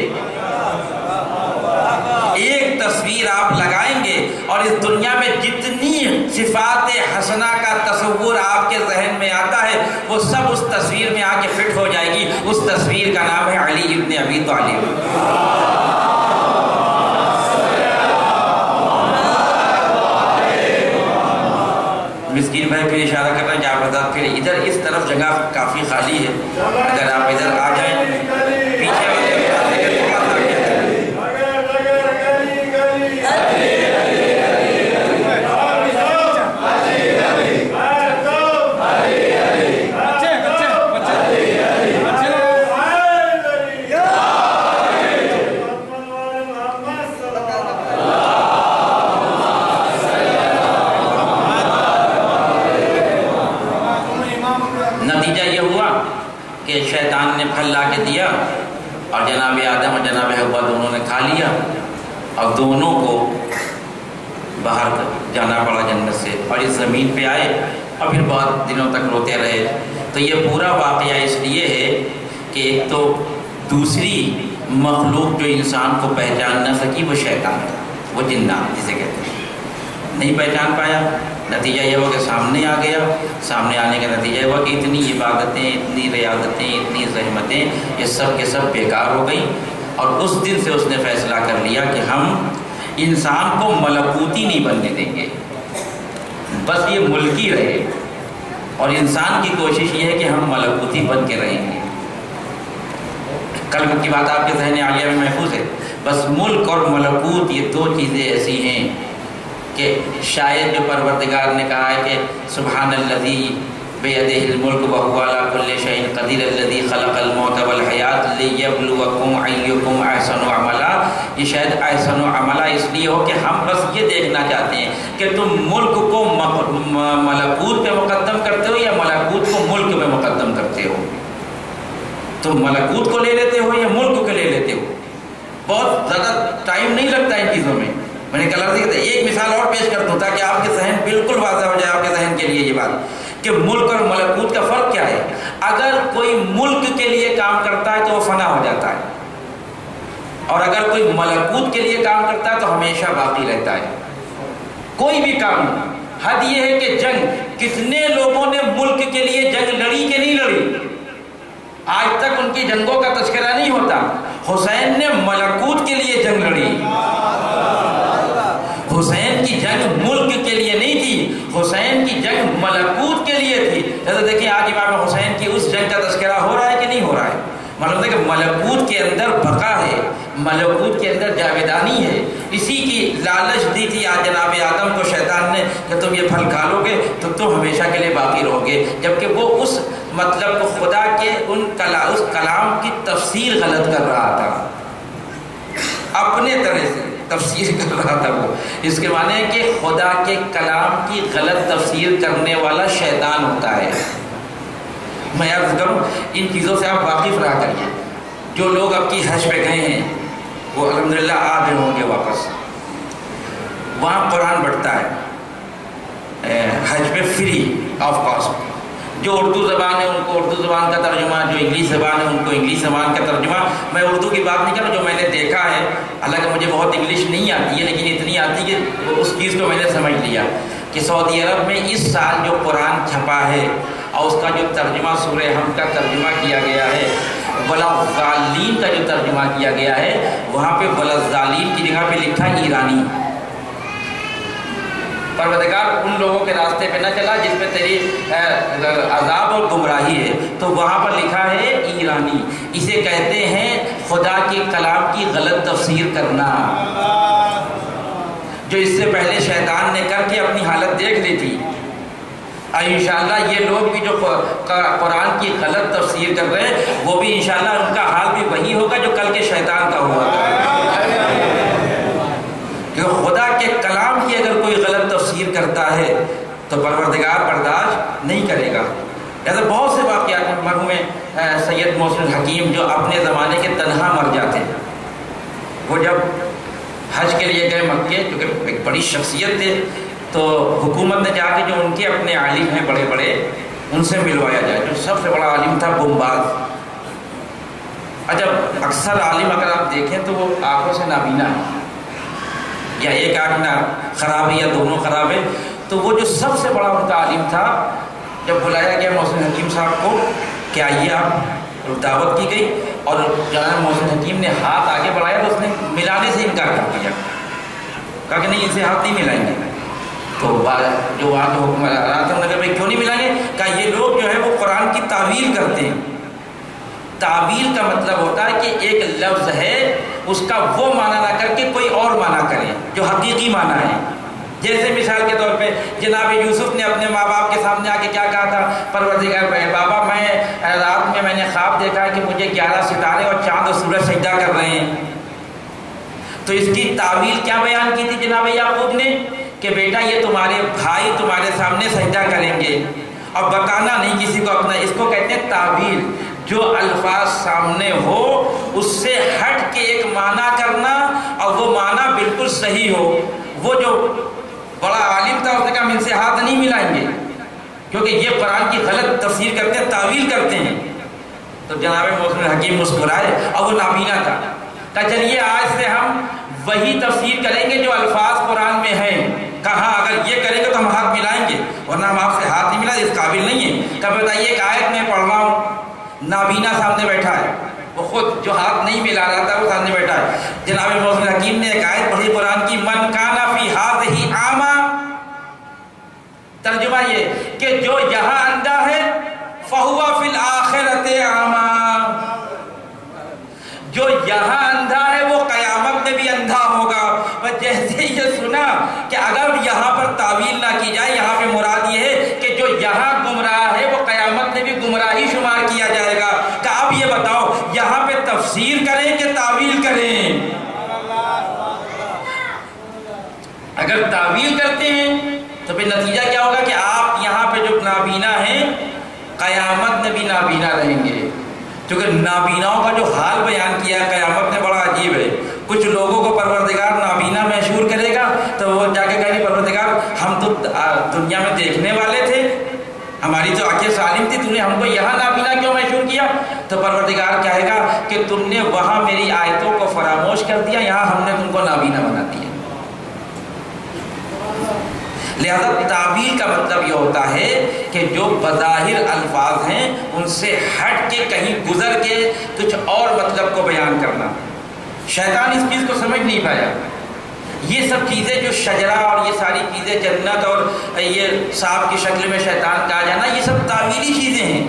ایک تصویر آپ لگائیں گے، اور اس دنیا میں جتنی صفات حسنہ کا تصور آپ کے ذہن میں آتا ہے وہ سب اس تصویر میں آ کے فٹ ہو جائے گی. اس تصویر کا نام ہے علی ابن ابی طالب. مسکین بھائی پھر اشارہ کر رہے ہیں آپ حضرات پھر ادھر اس طرف جگہ کافی خالی ہے، اگر آپ ادھر آ جائیں پیچھے والے شیطان نے پھل لا کے دیا اور جناب آدم اور جناب حوا دونوں نے کھا لیا اور دونوں کو باہر جانا پڑا جنت سے اور اس زمین پہ آئے اور پھر بہت دنوں تک روتے رہے. تو یہ پورا واقعہ اس لیے ہے کہ ایک تو دوسری مخلوق جو انسان کو پہچان نہ سکی وہ شیطان ہے، وہ جنات جسے کہتے ہیں، نہیں پہچان پایا. نتیجہ یہ ہوا کہ سامنے آ گیا. سامنے آنے کا نتیجہ یہ ہوا کہ اتنی عبادتیں، اتنی ریاضتیں، اتنی زحمتیں یہ سب کے سب بیکار ہو گئی. اور اس دن سے اس نے فیصلہ کر لیا کہ ہم انسان کو ملکوتی نہیں بننے دیں گے، بس یہ ملکی رہے. اور انسان کی کوشش یہ ہے کہ ہم ملکوتی بن کے رہیں گے. قلب کی بات آپ کے ذہن عالیہ میں محفوظ ہے. بس ملک اور ملکوت یہ دو چیزیں ایسی ہیں کہ شاید جو پروردگار نے کہا ہے کہ سبحان الذی بیدہ الملک وہو علی کل شیء قدیر الذی خلق الموت والحیات لیبلوکم ایکم احسن عملا. یہ شاید احسن عملا اس لیے ہو کہ ہم بس یہ دیکھنا چاہتے ہیں کہ تم ملک کو ملکوت پہ مقدم کرتے ہو یا ملکوت کو ملک پہ مقدم کرتے ہو. تم ملکوت کو لے لیتے ہو یا ملک کو لے لیتے ہو. بہت زیادہ ٹائم نہیں لگتا ان چیزوں میں. میں نے کل عرض کیا ایک مثال اور پیش کرتا ہوں تاکہ آپ کے ذہن بالکل واضح ہو جائے آپ کے ذہن کے لیے یہ بات کہ ملک اور ملکوت کا فرق کیا ہے. اگر کوئی ملک کے لیے کام کرتا ہے تو وہ فنا ہو جاتا ہے، اور اگر کوئی ملکوت کے لیے کام کرتا ہے تو ہمیشہ باقی رہتا ہے. کوئی بھی کام. حد یہ ہے کہ جنگ کتنے لوگوں نے ملک کے لیے جنگ لڑی کہ نہیں لڑی، آج تک ان کی جنگوں کا تذکرہ نہیں ہوتا. حسین نے ملکوت کے لیے جنگ لڑی. حسین کی جنگ ملک کے لیے نہیں تھی، حسین کی جنگ ملکوت کے لیے تھی. جیسے دیکھیں آج امام حسین کی اس جنگ کا تذکرہ ہو رہا ہے کہ نہیں ہو رہا ہے. معلوم ہے کہ ملکوت کے اندر بقا ہے، ملکوت کے اندر جاویدانی ہے. اسی کی لالچ دی تھی آج جناب آدم کو شیطان نے کہ تم یہ پھل کھا لو گے تو تم ہمیشہ کے لیے باقی رہو گے، جبکہ وہ اس مطلب کو خدا کے اس کلام کی تفسیر غلط کر رہا تھا، اپنے طرح سے تفسیر کر رہا تھا. وہ اس کے معنی ہے کہ خدا کے کلام کی غلط تفسیر کرنے والا شیطان ہوتا ہے. میں عرض کروں ان چیزوں سے آپ واقف رہا کریے. جو لوگ اب کی حج پہ گئے ہیں وہ الحمدللہ آ گئے ہوں گے واپس. وہاں قرآن بڑھتا ہے حج پہ فری آف کاسٹ. جو اردو زبان ہے ان کو اردو زبان کا ترجمہ، جو انگلش زبان ہے ان کو انگلش زبان کا ترجمہ. میں اردو کی بات نہیں کر رہا، جو میں نے دیکھا ہے، حالانکہ مجھے بہت انگلش نہیں آتی ہے لیکن اتنی آتی ہے کہ اس چیز کو میں نے سمجھ لیا کہ سعودی عرب میں اس سال جو قرآن چھپا ہے اور اس کا جو ترجمہ سورہ حمد کا ترجمہ کیا گیا ہے، وَلَضَّالِّینَ کا جو ترجمہ کیا گیا ہے، وہاں پہ وَلَضَّالِّینَ کی جگہ پہ لکھا ایرانی. پروردگار ان لوگوں کے راستے پہ نہ چلا جس پہ تیری عذاب اور گمراہی ہے، تو وہاں پر لکھا ہے ایرانی. اسے کہتے ہیں خدا کے کلام کی غلط تفسیر کرنا، جو اس سے پہلے شیطان نے کر کے اپنی حالت دیکھ لی تھی. انشاءاللہ یہ لوگ بھی جو قرآن کی غلط تفسیر کر رہے ہیں وہ بھی انشاءاللہ ان کا حال بھی وہی ہوگا جو کل کے شیطان کا ہوا تھا. کہ خدا کے کلام کی اگر کوئی غلط تفسیر کرتا ہے تو پروردگار برداشت نہیں کرے گا. ایسے بہت سے واقعات ہیں. مرحوم سید محسن حکیم جو اپنے زمانے کے تنہا مر جاتے ہیں، وہ جب حج کے لیے گئے مکے، کیونکہ ایک بڑی شخصیت تھے، تو حکومت نے جا کے جو ان کے اپنے عالم ہیں بڑے بڑے ان سے ملوایا جائے. جو سب سے بڑا عالم تھا بمباز. جب اکثر عالم اگر آپ دیکھیں تو وہ آنکھوں سے نابینا ہے، یا ایک آنکھ نہ خراب ہے یا دونوں خراب ہے. تو وہ جو سب سے بڑا ان کا عالم تھا، جب بلایا گیا محسن حکیم صاحب کو کہ آئیے آپ، دعوت کی گئی اور جناب محسن حکیم نے ہاتھ آگے بڑھایا تو اس نے ملانے سے انکار کر دیا، کہا کہ نہیں ان سے ہاتھ نہیں ملائیں گے. تو جو وہاں کے حکم رہا تھا انہوں نے کہا بھائی کیوں نہیں ملائیں گے؟ کہا یہ لوگ جو ہے وہ قرآن کی تعویل کرتے ہیں. تعویل کا مطلب ہوتا ہے کہ ایک لفظ ہے اس کا وہ معنی نہ کر کے کوئی اور معنی کرے جو حقیقی معنی ہے. جیسے مثال کے طور پہ جناب یوسف نے اپنے ماں باپ کے سامنے آ کے کیا کہا تھا؟ پروردگار بابا میں رات میں نے خواب دیکھا کہ مجھے 11 ستارے اور چاند اور سورج سجدہ کر رہے ہیں. تو اس کی تعویل کیا بیان کی تھی جناب یعقوب نے کہ بیٹا یہ تمہارے بھائی تمہارے سامنے سجدہ کریں گے اور بتانا نہیں کسی کو اپنا. اس کو کہتے ہیں تعویل. جو الفاظ سامنے ہو اس سے ہٹ کے ایک معنی کرنا اور وہ معنی بالکل صحیح ہو. وہ جو بڑا عالم تھا اس نے کہا ہم ان سے ہاتھ نہیں ملائیں گے کیونکہ یہ قرآن کی غلط تفسیر کرتے ہیں، تعویل کرتے ہیں. تو جناب محسن حکیم مسکرائے اور وہ نابینا تھا. کہا چلیے آج سے ہم وہی تفسیر کریں گے جو الفاظ قرآن میں ہیں. کہا اگر یہ کریں گے تو ہم ہاتھ ملائیں گے ورنہ ہم آپ سے ہاتھ نہیں ملائیں، اس قابل نہیں ہے. کہا بتائیے ایک آیت میں پڑھ رہا ہوں، نابینا سامنے بیٹھا ہے، وہ خود جو ہاتھ نہیں ملا رہا تھا وہ سامنے بیٹھا ہے. جناب محسن حکیم نے ایک آیت پڑھی قرآن کی، من کانا فی ہذہ اعمی. ترجمہ یہ کہ جو یہاں اندھا ہے فہو فی الآخرۃ اعمی. جو یہاں اندھا ہے وہ قیامت میں بھی اندھا ہوگا۔ بس جیسے یہ سنا کہ اگر یہاں پر تعویل نہ کی جائے، یہاں پہ مراد یہ ہے کہ جو یہاں گمراہ ہے وہ قیامت میں بھی گمراہی شمار کیا جائے گا۔ کہ اب یہ بتاؤ یہاں پہ تفسیر کریں کہ تعویل کریں؟ اگر تعویل کرتے ہیں تو پھر نتیجہ کیا ہوگا کہ آپ یہاں پہ جو نابینا ہیں قیامت میں بھی نابینا رہیں گے، کیونکہ نابیناؤں کا جو حال بیان کیا ہے قیامت میں بڑا عجیب ہے۔ کچھ لوگوں کو پروردگار نابینا محشور کرے گا تو وہ جا کے کہیں گے پروردگار ہم تو دنیا میں دیکھنے والے تھے، ہماری تو آنکھیں سالم تھی، تم نے ہم کو یہاں نابینا کیوں محشور کیا؟ تو پروردگار کہے گا کہ تم نے وہاں میری آیتوں کو فراموش کر دیا، یہاں ہم نے تم کو نابینا بنا دیا۔ لہذا تعویل کا مطلب یہ ہوتا ہے کہ جو بظاہر الفاظ ہیں ان سے ہٹ کے کہیں گزر کے کچھ اور مطلب کو بیان کرنا۔ شیطان اس چیز کو سمجھ نہیں پایا۔ یہ سب چیزیں جو شجرہ اور یہ ساری چیزیں جنت اور یہ سانپ کی شکل میں شیطان کہا جانا، یہ سب تعویلی چیزیں ہیں،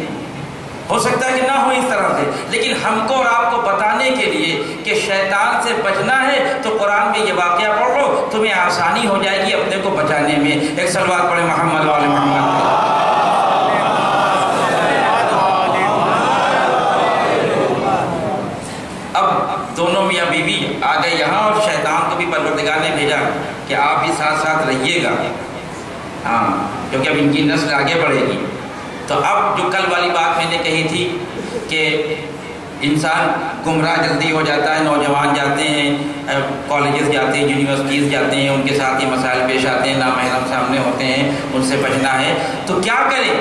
ہو سکتا ہے کہ نہ ہو اس طرح سے، لیکن ہم کو اور آپ کو بتانے کے لیے کہ شیطان سے بچنا ہے تو قرآن میں یہ واقعہ پڑھ لو، تمہیں آسانی ہو جائے گی اپنے کو بچانے میں۔ ایک صلوات پڑھے محمد وعلی محمد۔ اب دونوں میاں بیوی آ گئے یہاں اور شیطان کو بھی پروردگار نے بھیجا کہ آپ بھی ساتھ ساتھ رہیے گا، ہاں، کیونکہ اب ان کی نسل آگے بڑھے گی۔ تو اب جو کل والی بات میں نے کہی تھی کہ انسان گمراہ جلدی ہو جاتا ہے، نوجوان جاتے ہیں کالجز جاتے ہیں، یونیورسٹیز جاتے ہیں، ان کے ساتھ یہ مسائل پیش آتے ہیں، نامحرم سامنے ہوتے ہیں، ان سے بچنا ہے تو کیا کریں،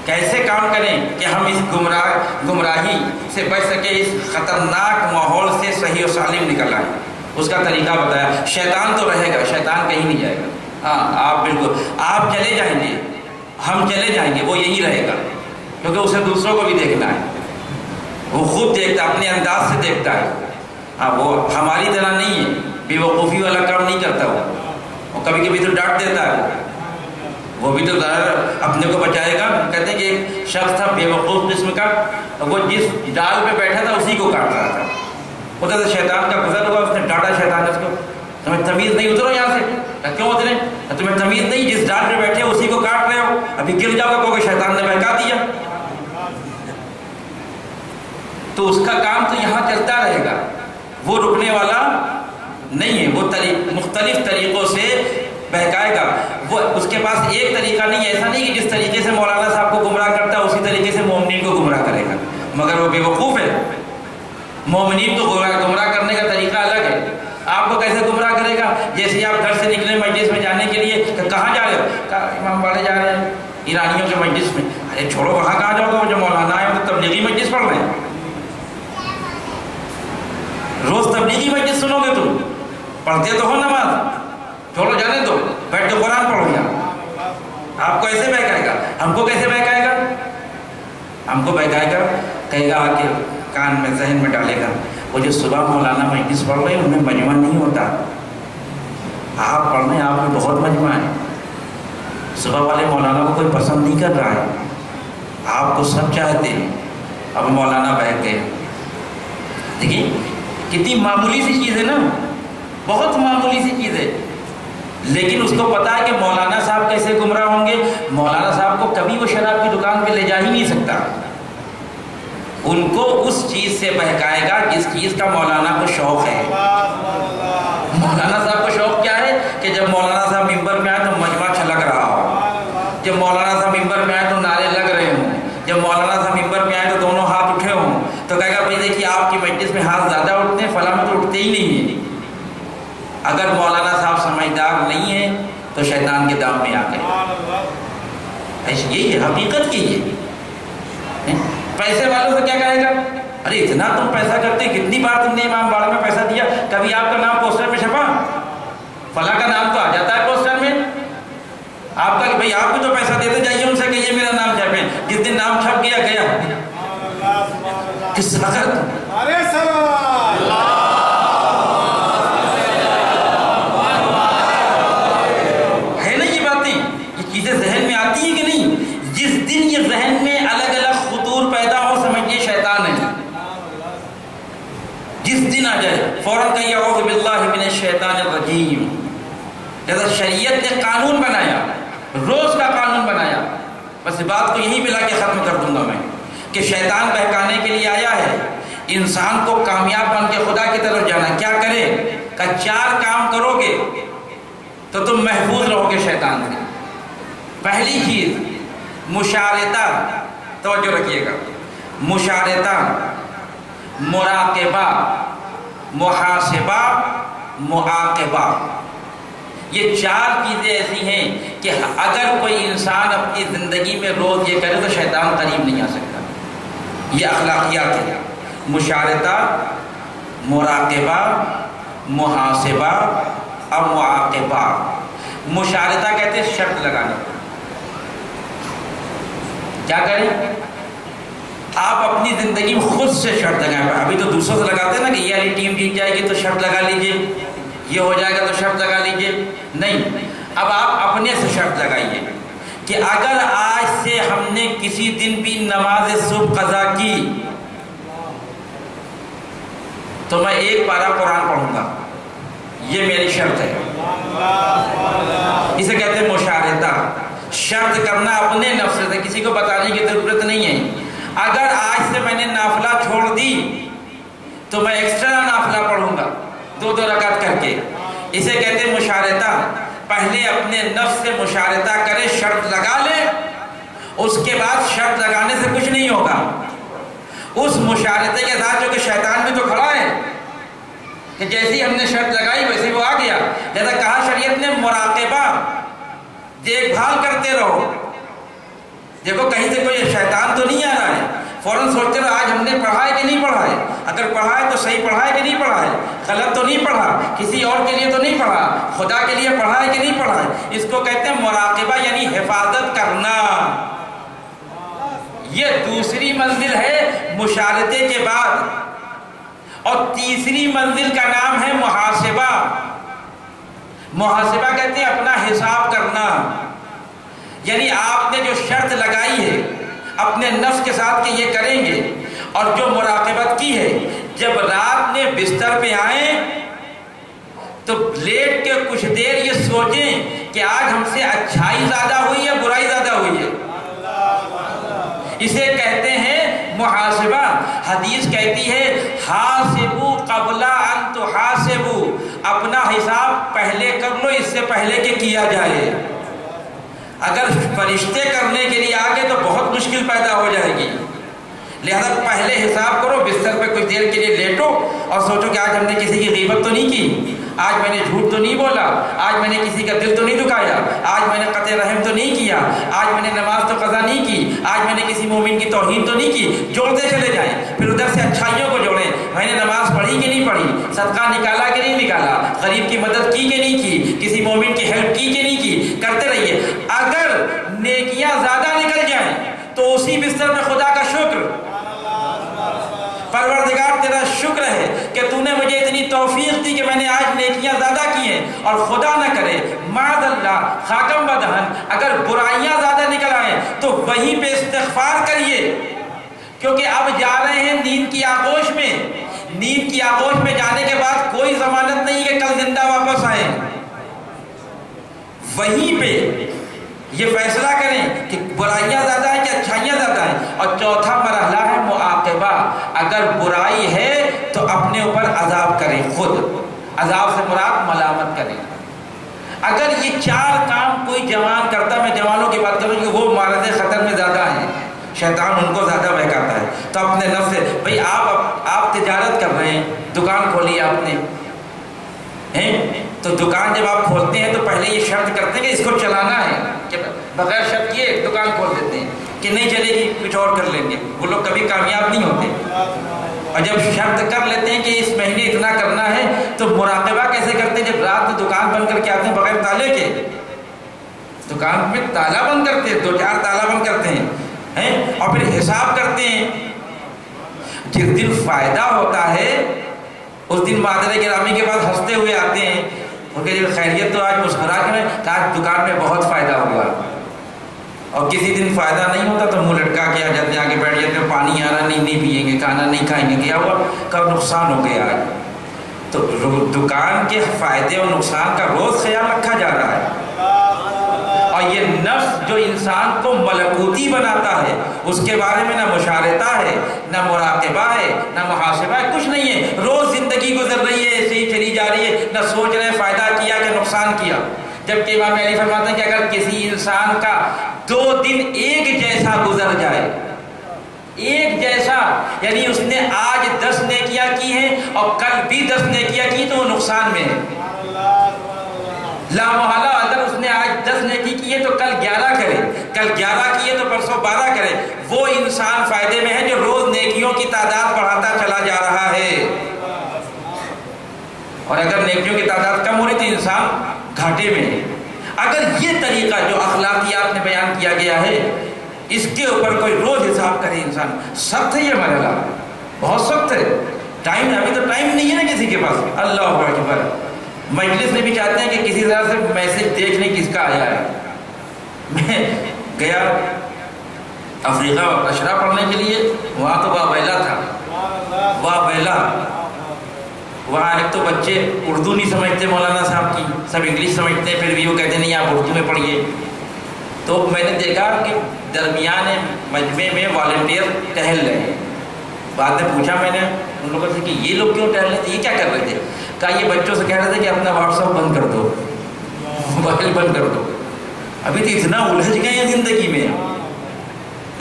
کیسے کام کریں کہ ہم اس گمراہی سے بچ سکے، اس خطرناک ماحول سے صحیح و سالم نکل آئیں۔ اس کا طریقہ بتایا۔ شیطان تو رہے گا، شیطان کہیں نہیں جائے گا، ہاں آپ بالکل، آپ چلے جائیں گے، ہم چلے جائیں گے، وہ یہی رہے گا، کیونکہ اسے دوسروں کو بھی دیکھنا ہے، وہ خود دیکھتا ہے، اپنے انداز سے دیکھتا ہے، ہاں وہ ہماری طرح نہیں ہے، بے وقوفی والا کام نہیں کرتا، وہ کبھی کبھی تو ڈانٹ دیتا ہے، وہ بھی تو ظاہر اپنے کو بچائے گا۔ کہتے ہیں کہ ایک شخص تھا بے وقوف قسم کا، وہ جس ڈال پہ بیٹھا تھا اسی کو کاٹ رہا تھا، وہ کہتا شیطان کا گزر ہوا، اس نے ڈانٹا شیطان اس کو، تمہیں تمیز نہیں، اترو یہاں سے، کیوں اترے؟ تمہیں تمیز نہیں، جس ڈال پہ بیٹھے اسی کو کاٹ رہے ہو، ابھی گر جاؤ گا کیونکہ شیطان نے بہکا دیا۔ تو اس کا کام تو یہاں چلتا رہے گا، وہ رکنے والا نہیں ہے، وہ مختلف طریقوں سے بہکائے گا۔ وہ اس کے پاس ایک طریقہ نہیں ہے، ایسا نہیں کہ جس طریقے سے مولانا صاحب کو گمراہ کرتا ہے اسی طریقے سے مومنین کو گمراہ کرے گا، مگر وہ بے وقوف ہے۔ مومنین کو گمراہ کرنے کا طریقہ الگ ہے۔ آپ کو کیسے گمراہ کرے گا؟ جیسے آپ گھر سے نکلے مجلس میں جانے کے لیے، کہ کہاں جا رہے ہو؟ کہا امام باڑے جا رہے ہیں ایرانیوں کے مجلس میں۔ ارے چھوڑو، وہاں کہاں جاؤ گے؟ وہ جو مولانا ہے وہ تو تبلیغی مجلس پڑھ رہے ہیں، روز تبلیغی مجلس سنو گے، تم پڑھتے تو ہو نماز، چھوڑو جانے دو، بیٹھ کے قرآن پڑھو یہاں۔ آپ کو ایسے بہکائے گا، ہم کو کیسے بہکائے گا؟ ہم کو بہکائے گا، کہے گا آ کے کان میں ذہن میں ڈالے گا، وہ جو صبح مولانا مجلس پڑھ رہے ہیں ان میں مجمع نہیں ہوتا، آپ پڑھ رہے ہیں، آپ میں بہت مجمع ہے، صبح والے مولانا کو کوئی پسند نہیں کر رہا ہے، آپ کو سب چاہتے ہیں۔ اب مولانا بہک گئے۔ دیکھیے کتنی معمولی سی چیز ہے نا، بہت معمولی سی چیز ہے، لیکن اس کو پتا ہے کہ مولانا صاحب کیسے گمراہ ہوں گے۔ مولانا صاحب کو کبھی وہ شراب کی دکان پہ لے جا ہی نہیں سکتا، ان کو اس چیز سے بہکائے گا جس چیز کا مولانا کو شوق ہے۔ مولانا صاحب کو شوق کیا ہے کہ جب مولانا صاحب ممبر میں آئے تو مجمع چھلک رہا ہو، جب مولانا صاحب ممبر میں آئے تو نعرے لگ رہے ہوں، جب مولانا صاحب ممبر میں آئے تو دونوں ہاتھ اٹھے ہوں، تو کہے گا بھائی دیکھیے آپ کی مجلس میں ہاتھ زیادہ اٹھتے ہیں، فلاں میں تو اٹھتے ہی نہیں ہیں۔ اگر مولانا صاحب سمجھدار نہیں ہیں تو شیطان کے دام میں آ گئے۔ یہی ہے حقیقت کی، یہ پیسے والوں سے کیا کہے گا؟ ارے اتنا تم پیسہ کرتے، کتنی بار تم نے امام باڑے میں پیسہ دیا، کبھی آپ کا نام پوسٹر میں چھپا؟ فلاں کا نام تو آ جاتا ہے پوسٹر میں، آپ کا کہ بھائی آپ بھی تو پیسہ دیتے جائیے ان سے کہ یہ میرا نام چھپے، جس دن نام چھپ گیا گیا کس وقت؟ ہے نا یہ باتیں، یہ چیزیں ذہن میں آتی ہیں کہ نہیں؟ جس دن یہ ذہن میں الگ الگ خطور پیدا ہو سمجھیے شیطان ہے، جس دن آ جائے فوراً کہیے اعوذ باللہ من الشیطان الرجیم. جیسا شریعت نے قانون بنایا، روز کا قانون بنایا، بس بات کو یہیں ملا کے ختم کر دوں گا میں کہ شیطان بہکانے کے لیے آیا ہے انسان کو کامیاب بن کے خدا کی طرف جانا. کیا کرے کہ 4 کام کرو گے تو تم محفوظ رہو گے شیطان سے. پہلی چیز مشارطہ، توجہ رکھیے گا، مشارطہ، مراقبہ، محاسبہ، معاقبہ. یہ 4 چیزیں ایسی ہیں کہ اگر کوئی انسان اپنی زندگی میں روز یہ کرے تو شیطان قریب نہیں آ سکتا. یہ اخلاقیات ہیں: مشارطہ، مراقبہ، محاسبہ اور معاقبہ. مشارطہ کہتے ہیں شرط لگانے. کیا کریں؟ آپ اپنی زندگی میں خود سے شرط لگائیں. ابھی تو دوسروں سے لگاتے ہیں نا کہ یہ والی ٹیم جیت جائے گی تو شرط لگا لیجئے، یہ ہو جائے گا تو شرط لگا لیجئے. نہیں، اب آپ اپنے سے شرط لگائیے کہ اگر آج سے ہم نے کسی دن بھی نماز صبح قضا کی تو میں 1 پارہ قرآن پڑھوں گا. یہ میری شرط ہے. اسے کہتے ہیں مشارطہ. شرط کرنا اپنے نفس سے، کسی کو بتانے کی ضرورت نہیں ہے. اگر آج سے میں نے نافلہ چھوڑ دی تو میں ایکسٹرا نافلہ پڑھوں گا 2 رکعت کر کے. اسے کہتے ہیں مشارطہ. پہلے اپنے نفس سے مشارطہ کرے، شرط لگا لے، اس کے بعد شرط لگانے سے کچھ نہیں ہوگا. اس مشارطے کے ساتھ جو کہ شیطان بھی تو کھڑا ہے کہ جیسی ہم نے شرط لگائی ویسے وہ آ گیا. جیسا کہا شریعت نے مراقبہ، دیکھ بھال کرتے رہو. دیکھو کہیں سے کوئی شیطان تو نہیں آ رہا ہے، فوراً سوچتے رہو آج ہم نے پڑھا ہے کہ نہیں پڑھا ہے. اگر پڑھا ہے تو صحیح پڑھا ہے کہ نہیں پڑھا ہے، غلط تو نہیں پڑھا، کسی اور کے لیے تو نہیں پڑھا، خدا کے لیے پڑھا ہے کہ نہیں پڑھا ہے. اس کو کہتے ہیں مراقبہ، یعنی حفاظت کرنا. یہ دوسری منزل ہے مشارطے کے بعد. اور تیسری منزل کا نام ہے محاسبہ. محاسبہ کہتے ہیں اپنا حساب کرنا. یعنی آپ نے جو شرط لگائی ہے اپنے نفس کے ساتھ کہ یہ کریں گے، اور جو مراقبت کی ہے، جب رات میں بستر پہ آئیں تو لیٹ کے کچھ دیر یہ سوچیں کہ آج ہم سے اچھائی زیادہ ہوئی ہے برائی زیادہ ہوئی ہے. اسے کہتے ہیں محاسبہ. حدیث کہتی ہے حاسبو قبل ان تحاسبو. اپنا حساب پہلے کر لو اس سے پہلے کہ کیا جائے. اگر فرشتے کرنے کے لیے آگے تو بہت مشکل پیدا ہو جائے گی. لہذا پہلے حساب کرو، بستر پہ کچھ دیر کے لیے لیٹو اور سوچو کہ آج ہم نے کسی کی غیبت تو نہیں کی، آج میں نے جھوٹ تو نہیں بولا، آج میں نے کسی کا دل تو نہیں دکھایا، آج میں نے قطع رحم تو نہیں کیا، آج میں نے نماز تو قضا نہیں کی، آج میں نے کسی مومن کی توہین تو نہیں کی. جوڑتے چلے جائیں. پھر ادھر سے اچھائیوں کو جوڑیں. میں نے نماز پڑھی کہ نہیں پڑھی، صدقہ نکالا کہ نہیں نکالا، غریب کی مدد کی کہ نہیں کی، کسی مومن کی ہیلپ کی کہ نہیں کی. کرتے رہیے. اگر نیکیاں زیادہ نکل جائیں تو اسی بستر میں خدا کا شکر، پروردگار تیرا شکر ہے کہ تو نے مجھے اتنی توفیق دی کہ میں نے آج نیکیاں زیادہ کی ہیں. اور خدا نہ کرے معاذ اللہ خاکم بدہن اگر برائیاں زیادہ نکل آئیں تو وہیں پہ استغفار کریے، کیونکہ اب جا رہے ہیں نیند کی آغوش میں. نیند کی آغوش میں جانے کے بعد کوئی ضمانت نہیں کہ کل زندہ واپس آئیں. وہیں پہ یہ فیصلہ کریں کہ برائیاں زیادہ ہیں کہ اچھائیاں زیادہ ہیں. اور چوتھا مرحلہ ہے معاقبہ. اگر برائی ہے تو اپنے اوپر عذاب کریں، خود عذاب سے مراد ملامت کریں. اگر یہ 4 کام کوئی جوان کرتا، میں جوانوں کی بات کروں کہ وہ معرض خطر میں زیادہ ہیں، شیطان ان کو زیادہ بہکاتا ہے. تو اپنے نفس سے بھئی آپ تجارت کر رہے ہیں، دکان کھولی آپ نے، تو دکان جب آپ کھولتے ہیں تو پہلے یہ شرط کرتے ہیں کہ اس کو چلانا ہے، کہ بغیر شرط کیے دکان کھول دیتے ہیں کہ نہیں چلے گی کچھ اور کر لیں گے. وہ لوگ کبھی کامیاب نہیں ہوتے. اور جب شرط کر لیتے ہیں کہ اس مہینے اتنا کرنا ہے تو مراقبہ کیسے کرتے ہیں؟ جب رات میں دکان بند کر کے آتے ہیں بغیر تالے کے، دکان میں تالا بند کرتے ہیں، 2-4 تالا بند کرتے ہیں اور پھر حساب کرتے ہیں. جس دن فائدہ ہوتا ہے اس دن معذر گرامی کے بعد ہنستے ہوئے آتے ہیں، ان کے خیریت تو آج مسکرا کے آج دکان میں بہت فائدہ ہوا. اور کسی دن فائدہ نہیں ہوتا تو منہ لٹکا کے آ جاتے ہیں، آگے بیٹھ جاتے ہیں، پانی آ رہا نہیں پئیں گے، کھانا نہیں کھائیں گے، کیا ہوا؟ کب نقصان ہو گیا آج۔ تو دکان کے فائدے اور نقصان کا روز خیال رکھا جا رہا ہے۔ اور یہ نفس جو انسان کو ملکوتی بناتا ہے، اس کے بارے میں نہ مشارطہ ہے، نہ مراقبہ ہے، نہ محاسبہ ہے، کچھ نہیں ہے۔ روز زندگی گزر رہی ہے، ایسے ہی چلی جا رہی ہے، نہ سوچ رہے فائدہ کیا کہ نقصان کیا۔ جبکہ امام علی فرماتے ہیں کہ اگر کسی انسان کا 2 دن ایک جیسا گزر جائے، ایک جیسا، یعنی اس نے آج 10 نیکیاں کی ہیں اور کل بھی 10 نیکیاں کی، تو وہ نقصان میں ہے۔ لا محالہ اگر اس نے آج 10 نیکی کی ہے تو کل 11 کرے، کل 11 کی ہے تو پرسوں 12 کرے، وہ انسان فائدے میں ہے جو روز نیکیوں کی تعداد بڑھاتا چلا جا رہا ہے۔ اور اگر نیکیوں کی تعداد کم ہو رہی تو انسان گھاٹے میں ہے۔ اگر یہ طریقہ جو اخلاقیات میں بیان کیا گیا ہے، اس کے اوپر کوئی روز حساب کرے انسان، سخت ہے یہ مرحلہ، بہت سخت ہے۔ ٹائم، ابھی تو ٹائم نہیں ہے نا کسی کے پاس۔ اللہ اکبر۔ مجلس میں بھی چاہتے ہیں کہ کسی طرح سے میسج دیکھ لیں کس کا آیا ہے۔ میں گیا افریقہ اشرا پڑھنے کے لیے، وہاں تو واویلا تھا، واویلا۔ وہاں ایک تو بچے اردو نہیں سمجھتے مولانا صاحب کی، سب انگلش سمجھتے ہیں، پھر بھی وہ کہتے نہیں آپ اردو میں پڑھیے۔ تو میں نے دیکھا کہ درمیان مجمع میں والنٹیئر ٹہل رہے ہیں۔ بعد میں پوچھا میں نے ان لوگوں سے کہ یہ لوگ کیوں ٹہل رہے تھے، یہ کیا کر رہے تھے؟ کہا یہ بچوں سے کہہ رہے تھے کہ اپنا واٹس ایپ بند کر دو، موبائل بند کر دو۔ ابھی تو اتنا الجھ گئے ہیں زندگی میں،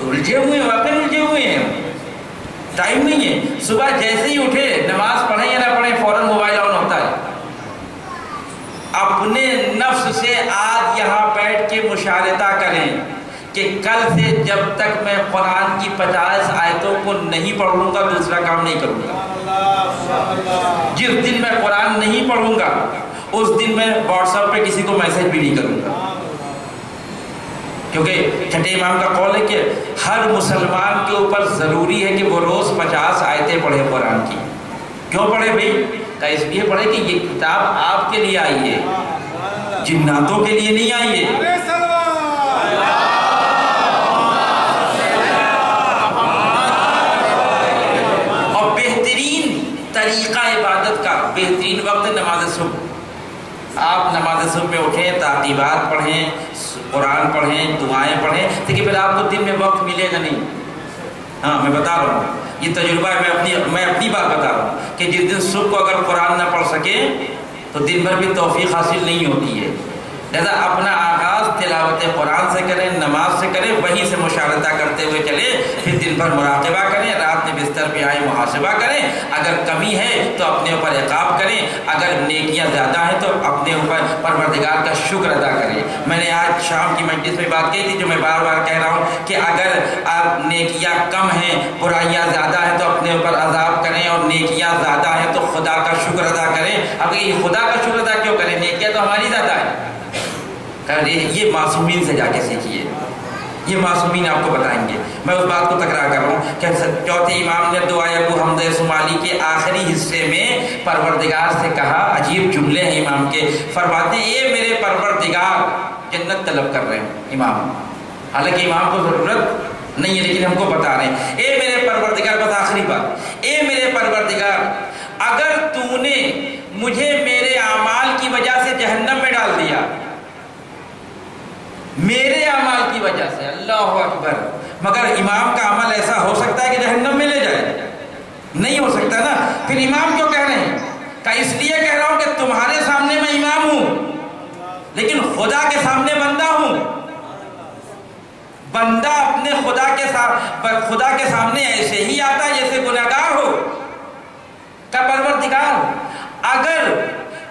الجھے ہوئے ہیں، واقعی الجھے ہوئے ہیں، ٹائم نہیں ہے۔ صبح جیسے ہی اٹھے، نماز پڑھیں یا نہ پڑھیں، فوراً موبائل آن ہوتا ہے۔ اپنے نفس سے آج یہاں بیٹھ کے مشاہدہ کریں کہ کل سے جب تک میں قرآن کی 50 آیتوں کو نہیں پڑھ لوں گا دوسرا کام نہیں کروں گا۔ جس دن میں قرآن نہیں پڑھوں گا اس دن میں واٹس ایپ پہ کسی کو میسج بھی نہیں کروں گا، کیونکہ چھٹے امام کا قول ہے کہ ہر مسلمان کے اوپر ضروری ہے کہ وہ روز 50 آیتیں پڑھے قرآن کی۔ کیوں پڑھے بھائی؟ کہ اس لیے پڑھے کہ یہ کتاب آپ کے لیے آئی ہے، جناتوں کے لیے نہیں آئی ہے۔ اور بہترین طریقہ عبادت کا بہترین وقت نماز صبح۔ آپ نماز صبح میں اٹھیں، تعقیبات پڑھیں، قرآن پڑھیں، دعائیں پڑھیں، لیکن پھر آپ کو دن میں وقت ملے گا نہیں۔ ہاں میں بتا رہا ہوں، یہ تجربہ ہے، میں اپنی بات بتا رہا ہوں کہ جس دن صبح کو اگر قرآن نہ پڑھ سکے تو دن بھر بھی توفیق حاصل نہیں ہوتی ہے۔ لہذا اپنا آغاز تلاوت قرآن سے کریں، نماز سے کریں، وہیں سے مشاہدہ کرتے ہوئے چلیں، پھر دن بھر مراقبہ کریں، رات میں بستر پہ آئیں محاسبہ کریں، اگر کمی ہے تو اپنے اوپر عقاب کریں، اگر نیکیاں زیادہ ہیں تو اپنے اوپر پروردگار کا شکر ادا کریں۔ میں نے آج شام کی مجلس میں بات کہی تھی، جو میں بار بار کہہ رہا ہوں کہ اگر آپ نیکیاں کم ہیں، برائیاں زیادہ ہیں تو اپنے اوپر عذاب کریں، اور نیکیاں زیادہ ہیں تو خدا کا شکر ادا کریں۔ اب یہ خدا کا شکر ادا کیوں کریں؟ نیکیاں تو ہماری زیادہ ہیں۔ یہ معصومین سے جا کے سیکھیے، یہ معصومین آپ کو بتائیں گے۔ میں اس بات کو تکرار کر رہا ہوں کہ چوتھے امام نے دعائے ابو حمزہ صومالی کے آخری حصے میں پروردگار سے کہا، عجیب جملے ہیں امام کے، فرماتے ہیں اے میرے پروردگار، جنت طلب کر رہے ہیں امام، حالانکہ امام کو ضرورت نہیں ہے لیکن ہم کو بتا رہے ہیں، اے میرے پروردگار، بس آخری بات، اے میرے پروردگار، اگر تو نے مجھے میرے اعمال کی وجہ سے جہنم میں ڈال دیا، میرے اعمال کی وجہ سے، اللہ اکبر، مگر امام کا عمل ایسا ہو سکتا ہے کہ جہنم میں لے جائے؟ نہیں ہو سکتا نا، پھر امام کیوں کہہ رہے ہیں؟ کہ اس لیے کہہ رہا ہوں کہ تمہارے سامنے میں امام ہوں لیکن خدا کے سامنے بندہ ہوں۔ بندہ اپنے خدا کے سامنے ایسے ہی آتا ہے جیسے گنہگار ہو۔ کہ پروردگار، اگر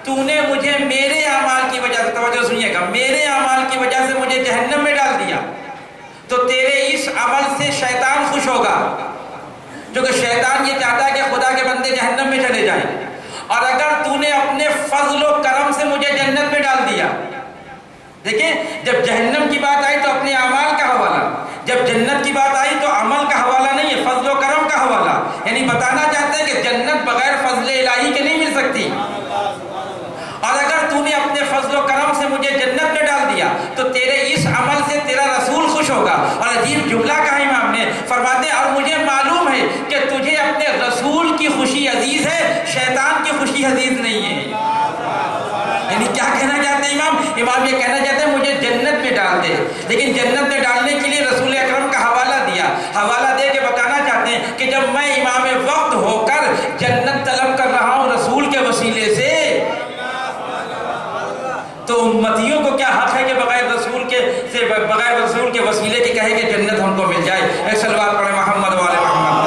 تو نے مجھے میرے اعمال کی وجہ سے، توجہ سنیے گا، میرے اعمال کی وجہ سے مجھے جہنم میں ڈال دیا تو تیرے اس عمل سے شیطان خوش ہوگا، کیونکہ شیطان یہ چاہتا ہے کہ خدا کے بندے جہنم میں چلے جائیں۔ اور اگر تو نے اپنے فضل و کرم سے مجھے جنت میں ڈال دیا، دیکھیں جب جہنم کی بات آئی تو اپنے اعمال کا حوالہ، جب جنت کی بات آئی تو عمل کا حوالہ نہیں ہے، فضل و کرم کا حوالہ، یعنی بتانا چاہتے ہیں کہ جنت بغیر فضل الہی کے نہیں مل سکتی۔ اور اگر تو نے اپنے فضل و کرم سے مجھے جنت میں ڈال دیا تو تیرے اس عمل سے تیرا رسول خوش ہوگا. اور عجیب جملہ کہا امام نے، فرماتے ہیں اور مجھے معلوم ہے کہ تجھے اپنے رسول کی خوشی عزیز ہے، شیطان کی خوشی عزیز نہیں ہے. یعنی کیا کہنا چاہتے ہیں امام؟ امام یہ کہنا چاہتے ہیں مجھے جنت میں ڈال دے، لیکن جنت میں ڈالنے کے لیے رسول اکرم کا حوالہ دیا. حوالہ دے کے بتانا چاہتے ہیں کہ جب میں امام وقت ہو کر جنت طلب کر رہا ہوں رسول کے وسیلے سے، تو امتیوں کو کیا حق ہے کہ بغیر رسول کے وسیلے کے کہے کہ جنت ہم کو مل جائے. ایک صلوات پڑھیں محمد والے محمد.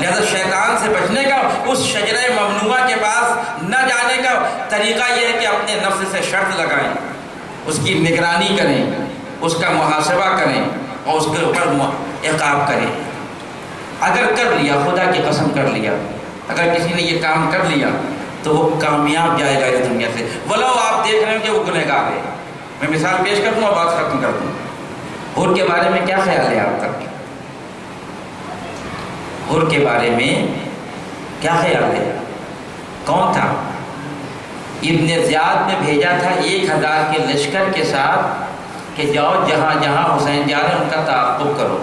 لہذا شیطان سے بچنے کا، اس شجرہ ممنوعہ کے پاس نہ جانے کا طریقہ یہ ہے کہ اپنے نفس سے شرط لگائیں، اس کی نگرانی کریں، اس کا محاسبہ کریں اور اس کے اوپر عقاب کریں. اگر کر لیا، خدا کی قسم کر لیا، اگر کسی نے یہ کام کر لیا تو وہ کامیاب جائے گا اس دنیا سے، ولو آپ دیکھ رہے ہیں کہ وہ گنہگار ہے. میں مثال پیش کر دوں اور بات ختم کر دوں. حور کے بارے میں کیا خیال ہے آپ کا؟ حور کے بارے میں کیا خیال ہے؟ کون تھا؟ ابن زیاد نے بھیجا تھا 1000 کے لشکر کے ساتھ کہ جاؤ جہاں جہاں حسین جا رہے ہیں ان کا تعاقب کرو،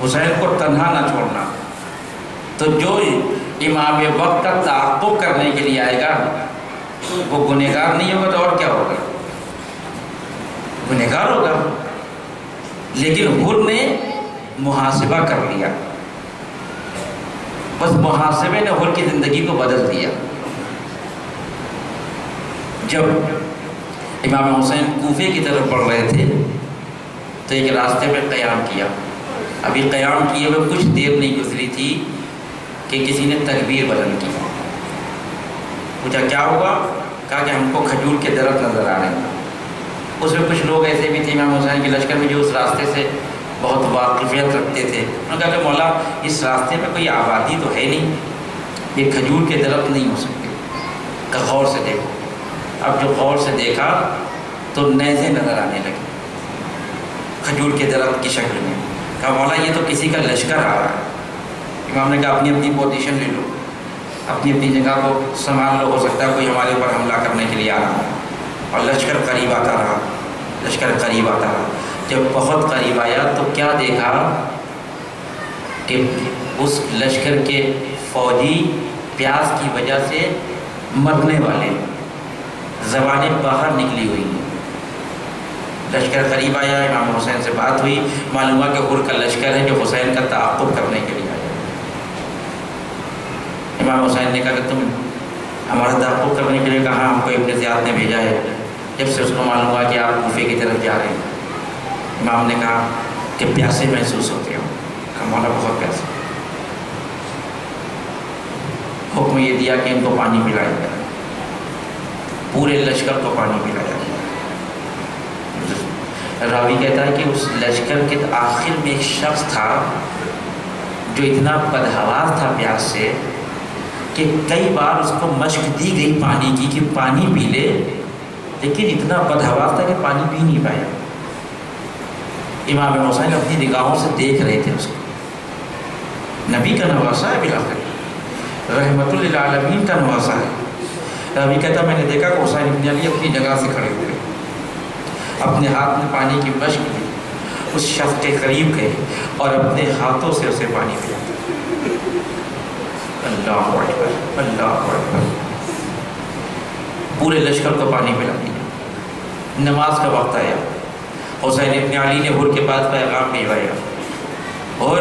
حسین کو تنہا نہ چھوڑنا. تو جو امام وقت کا تعاقب کرنے کے لیے آئے گا وہ گنہگار نہیں ہوگا تو اور کیا ہوگا؟ گنہگار ہوگا. لیکن حور نے محاسبہ کر لیا، بس محاسبے نے حور کی زندگی کو بدل دیا. جب امام حسین کوفے کی طرف بڑھ رہے تھے تو ایک راستے میں قیام کیا. ابھی قیام کیے ہوئے کچھ دیر نہیں گزری تھی کہ کسی نے تکبیر بلند کی. پوچھا کیا ہوا؟ کہا کہ ہم کو کھجور کے درخت نظر آ رہے ہیں. اس میں کچھ لوگ ایسے بھی تھے امام حسین کے لشکر میں جو اس راستے سے بہت واقفیت رکھتے تھے. انہوں نے کہا کہ مولا اس راستے میں کوئی آبادی تو ہے نہیں، یہ کھجور کے درخت نہیں ہو سکتے. کہ غور سے دیکھو. اب جو غور سے دیکھا تو نیزے نظر آنے لگے کھجور کے درخت کی شکل میں. کہا مولا یہ تو کسی کا لشکر آ رہا ہے. امام نے کہا اپنی اپنی پوزیشن لے لو، اپنی اپنی جگہ کو سنبھال لو، ہو سکتا ہے کوئی ہمارے اوپر حملہ کرنے کے لیے آ رہا. اور لشکر قریب آتا رہا، لشکر قریب آتا رہا. جب بہت قریب آیا تو کیا دیکھا کہ اس لشکر کے فوجی پیاس کی وجہ سے مرنے والے، زبانیں باہر نکلی ہوئی ہیں. لشکر قریب آیا، امام حسین سے بات ہوئی، معلوم ہوا کہ حور کا لشکر ہے جو حسین کا تعاقب کرنے کے لیے آیا. امام حسین نے کہا کہ تم ہمارا تعاقب کرنے کے لیے کہا؟ ہم کو ابن زیاد نے بھیجا ہے. جب سے اس کو معلوم ہوا کہ آپ کوفے کی طرف جا رہے ہیں، امام نے کہا کہ پیاسے محسوس ہوتے ہو. کہا مولا بہت پیاسے. حکم یہ دیا کہ ان کو پانی پلایا جائے، پورے لشکر کو پانی پلایا جائے. راوی کہتا ہے کہ اس لشکر کے آخر میں ایک شخص تھا جو اتنا بدحواس تھا پیاس سے کہ کئی بار اس کو مشق دی گئی پانی کی کہ پانی پی لے، لیکن اتنا بدحواس تھا کہ پانی پی نہیں پایا. امام حسین اپنی نگاہوں سے دیکھ رہے تھے اس کو. نبی کا نواسا ہے، بالآخر رحمت للعالمین کا نواسا ہے. راوی کہتا میں نے دیکھا کہ حسین ابن علی اپنی جگہ سے کھڑے ہوئے، اپنے ہاتھ میں پانی کی مشق لی، اس شخص کے قریب گئے اور اپنے ہاتھوں سے اسے پانی پیا. اللہ اکبر، اللہ اکبر. پورے لشکر کو پانی پلا دیا. نماز کا وقت آیا. حسین ابن علی نے حور کے پاس پیغام بھیجوایا، اور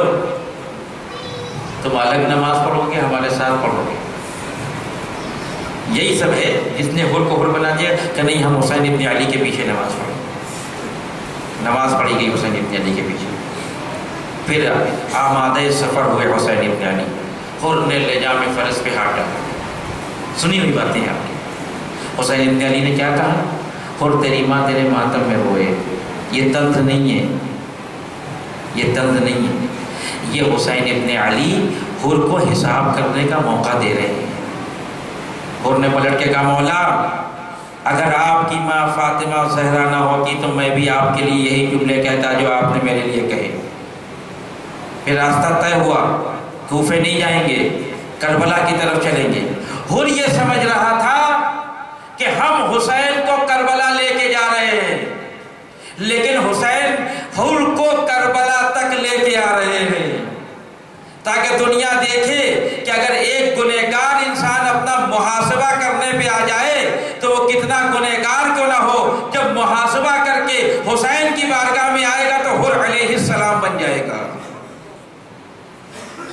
تم الگ نماز پڑھو گے، ہمارے ساتھ پڑھو گے. یہی سب ہے جس نے حور کو حور بنا دیا کہ نہیں ہم حسین ابن علی کے پیچھے نماز پڑھیں. نماز پڑھی گئی حسین ابن علی کے پیچھے. پھر آمادہ سفر ہوئے حسین ابن علی. حور نے لجام فرس پہ ہاتھ ڈالا. سنی ہوئی باتیں ہیں آپ کی. حسین ابن علی نے کیا کہا؟ حور تیری ماں تیرے ماتم میں روئے. یہ طنز نہیں ہے، یہ طنز نہیں ہے. یہ حسین ابن علی حور کو حساب کرنے کا موقع دے رہے ہیں. حور نے پلٹ کے کہا مولا اگر آپ کی ماں فاطمہ زہرا نہ ہوتی تو میں بھی آپ کے لیے یہی جملے کہتا جو آپ نے میرے لیے کہے. پھر راستہ طے ہوا، کوفے نہیں جائیں گے، کربلا کی طرف چلیں گے. حور یہ سمجھ رہا تھا کہ ہم حسین کو کربلا لے کے جا رہے ہیں، لیکن حسین حر کو کربلا تک لے کے آ رہے ہیں، تاکہ دنیا دیکھے کہ اگر ایک گنہگار انسان اپنا محاسبہ کرنے پہ آ جائے تو وہ کتنا گنہگار کیوں نہ ہو، جب محاسبہ کر کے حسین کی بارگاہ میں آئے گا تو حر علیہ السلام بن جائے گا۔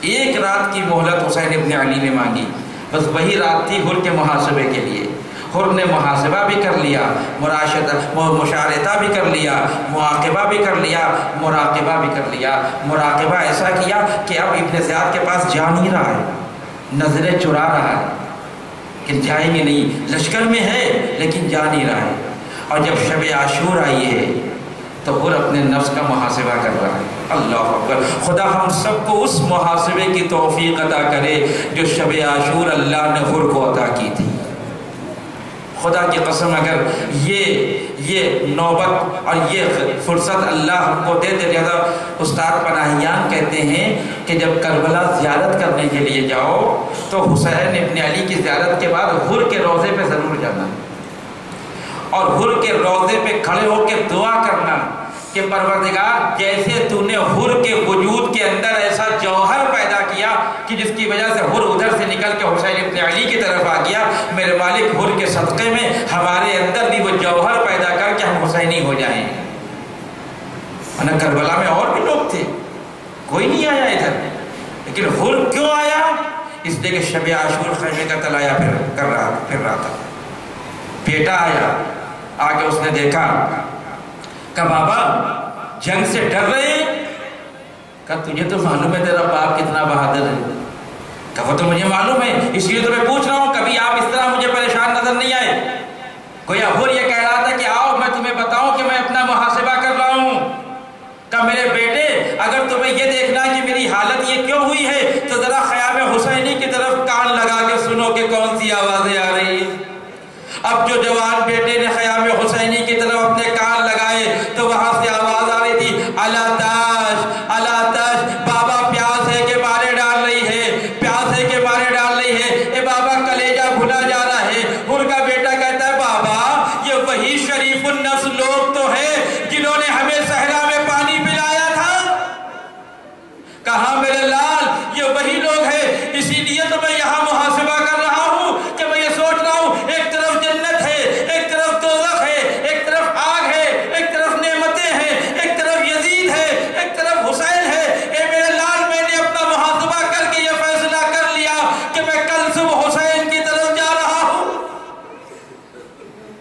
ایک رات کی مہلت حسین ابن علی نے مانگی، بس وہی رات تھی حر کے محاسبے کے لیے۔ حر نے محاسبہ بھی کر لیا، مشارطہ بھی کر لیا، معاقبہ بھی کر لیا، مراقبہ بھی کر لیا۔ مراقبہ ایسا کیا کہ اب ابن زیاد کے پاس جا نہیں رہا ہے، نظریں چرا رہا ہے کہ جائیں گے نہیں، لشکر میں ہے لیکن جا نہیں رہا ہے۔ اور جب شب عاشور آئی ہے تو حر اپنے نفس کا محاسبہ کر رہا ہے۔ اللہ اکبر، خدا ہم سب کو اس محاسبے کی توفیق عطا کرے جو شب عاشور اللہ نے حر کو عطا کی تھی۔ خدا کی قسم اگر یہ نوبت اور یہ فرصت اللہ ہم کو دے دے، لہذا استاد پناہیان کہتے ہیں کہ جب کربلا زیارت کرنے کے لیے جاؤ تو حسین ابن علی کی زیارت کے بعد حر کے روضے پہ ضرور جانا، اور حر کے روضے پہ کھڑے ہو کے دعا کرنا کہ پروردگار جیسے تو نے حر کے وجود کے اندر ایسا جوہر پیدا کیا کہ جس کی وجہ سے حر ادھر سے نکل کے حسین ابن علی کی طرف آ گیا، میرے مالک حر کے صدقے میں ہمارے اندر بھی وہ جوہر پیدا کر کے ہم حسینی ہو جائیں۔ ورنہ کربلا میں اور بھی لوگ تھے، کوئی نہیں آیا ادھر، لیکن حر کیوں آیا؟ اس لیے کہ شب عاشور خیمے کا تلایا پھر رہا تھا۔ بیٹا آیا، آگے اس نے دیکھا کہ بابا جنگ سے ڈر رہے ہیں؟ کہا تجھے تو معلوم ہے تیرا باپ کتنا بہادر ہے۔ کہا وہ تو مجھے معلوم ہے، اس لیے تو میں پوچھ رہا ہوں، کبھی آپ اس طرح مجھے پریشان نظر نہیں آئے۔ کوئی حر یہ کہہ رہا تھا کہ آؤ میں تمہیں بتاؤں کہ میں اپنا محاسبہ کر رہا ہوں۔ کہا میرے بیٹے اگر تمہیں یہ دیکھنا کہ میری حالت یہ کیوں ہوئی ہے تو ذرا خیام حسینی کی طرف کان لگا کے سنو کہ کون سی آوازیں آ رہی ہیں۔ اب جو جوان بیٹے نے خیام حسینی کی طرف اپنے کان لگائے تو وہاں سے آواز آ رہی تھی، اللہ تاش، بابا پیاس ہے کہ مارے ڈال رہی ہے، پیاس ہے کہ مارے ڈال رہی ہے، اے بابا کلیجہ بھلا جا رہا ہے۔ حر کا بیٹا کہتا ہے بابا یہ وہی شریف النفس لوگ تو ہیں جنہوں نے ہمیں صحرا میں پانی پلایا تھا۔ کہا میرے لال یہ وہی لوگ ہیں، اسی لیے تو میں یہاں محاسبہ کر رہا ہوں کہ میں یہ سوچ رہا ہوں ایک طرف جنت ہے، ایک طرف دوزخ ہے، ایک طرف آگ ہے، ایک طرف نعمتیں ہیں، ایک طرف یزید ہے، ایک طرف حسین ہے۔ اے میرے لال میں نے اپنا محاسبہ کر کے یہ فیصلہ کر لیا کہ میں کل صبح حسین کی طرف جا رہا ہوں۔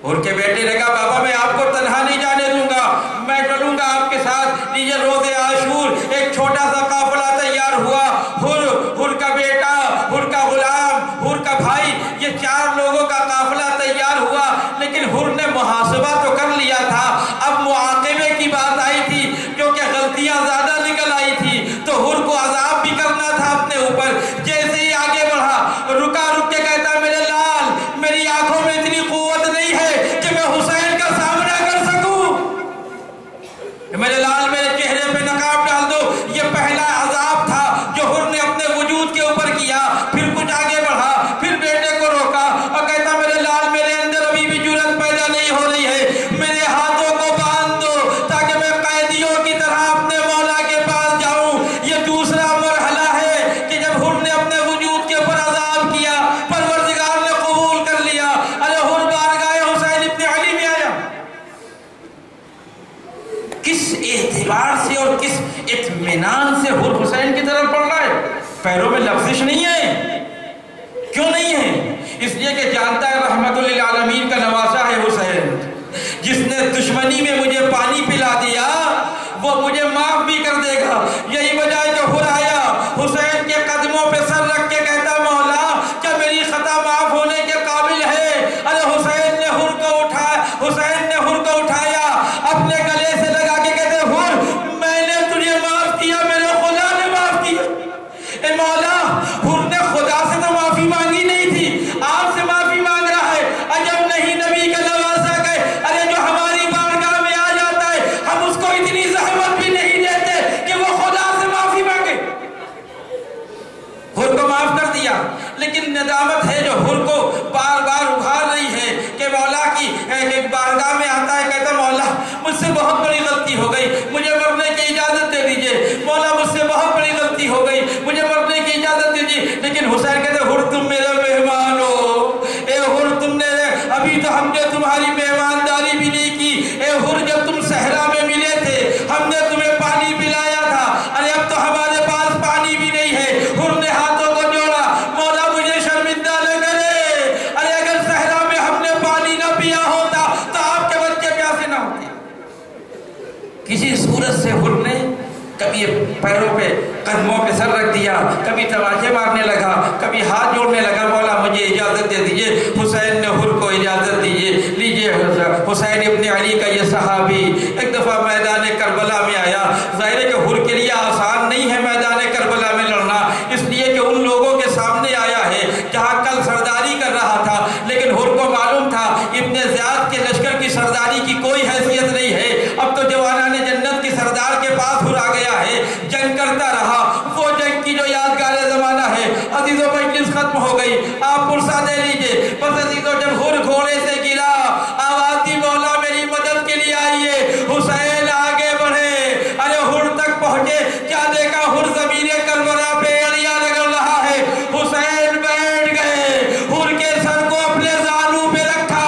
حر کے بیٹے نے کہا بابا میں آپ کو تنہا نہیں جانے دوں گا، میں چلوں گا آپ کے ساتھ۔ لیجیے روز عاشور ایک چھوٹا سا قافلہ تیار ہوا، حر کا بیٹا، حر کا غلام، حر کا بھائی، یہ 4 لوگوں کا قافلہ تیار ہوا۔ لیکن حر نے محاسبہ تو کر لیا تھا، اب معاقبے کی بات آئی تھی کیونکہ غلطیاں زیادہ نکل آئی تھی تو حر کو عذاب بھی کرنا تھا اپنے اوپر۔ جیسے ہی آگے بڑھا رک کے کہتا میرے لال میری آنکھوں میں اتنی قوت نہیں ہے کہ میں حسین کا سامنا کر سکوں، میرے لال میرے چہرے پہ نقاب ڈال دو۔ یہ پہلا عذاب تھا جو حر نے اپنے وجود کے اوپر کیا۔ پھر کچھ آگے بڑھا، پھر بیٹے کو روکا اور کہتا میرے لال میرے اندر ابھی بھی جرأت پیدا نہیں ہو رہی ہے، میرے ہاتھوں کو باندھ دو تاکہ میں قیدیوں کی طرح اپنے مولا کے پاس جاؤں۔ یہ دوسرا مرحلہ ہے کہ جب حر نے اپنے وجود کے اوپر عذاب کیا، پروردگار نے قبول کر لیا۔ ارے حر بارگاہ حسین ابن علی میں آیا، کس اعتبار سے اور کس اطمینان سے حر حسین کی طرف بڑھ رہا ہے؟ پیروں میں لفزش نہیں ہے۔ کیوں نہیں ہے؟ اس لیے کہ جانتا ہے رحمت للعالمین کا نواسا ہے حسین، جس نے دشمنی میں مجھے پانی پلا دیا وہ مجھے معاف بھی کر دے گا۔ یہی وجہ ہے کہ حر آیا حسین کے قدموں پہ سر رکھ کے کہتا مولا کیا میری خطا معاف ہونے کے قابل ہے؟ ارے حسین نے حر کو اٹھایا اپنے گلے سے لگا کے کہتے حر میں نے تجھے معاف کیا، میرے خدا نے معاف کیا۔ اے مولا حر نے خدا سے تو معافی مانگی نہیں تھی، آپ سے معافی مانگ رہا ہے۔ عجب نہیں نبی کا نواسا کہ ارے جو ہماری بارگاہ میں آ جاتا ہے ہم کبھی پیروں پہ قدموں پہ سر رکھ دیا، کبھی تماچے مارنے لگا، کبھی ہاتھ جوڑنے لگا، مولا مجھے اجازت دے دیجئے، حسین نے حر کو اجازت دیجئے، لیجئے حسین ابن علی کا یہ صحابی ایک دفعہ میدان کربلا میں آیا۔ ظاہر ہے کہ حر کے لیے آسان نہیں ہے میدان کربلا میں لڑنا، اس لیے کہ ان لوگوں کے سامنے آیا ہے جہاں کل سرداری کر رہا تھا، لیکن حر کو معلوم تھا ابن زیاد کے لشکر کی سرداری کی کوئی حیثیت نہیں ہے، اب تو جوانان جنت کی سردار کے پاس حر آ گیا ہے، جنگ کرتا رہا۔ وہ جنگ کی جو یادگار زمانہ ہے، عزیزوں مجلس ختم ہو گئی، آپ پرسہ دے لیجئے، بس عزیزوں جب حر گھوڑے سے گرا، آواز دی مولا میری مدد کے لیے آئیے، حسین آگے بڑھے، ارے حر تک پہنچے، کیا دیکھا حر زمین کربلا پہ علیہ رگڑ رہا ہے، حسین بیٹھ گئے، حر کے سر کو اپنے زانو پہ رکھا،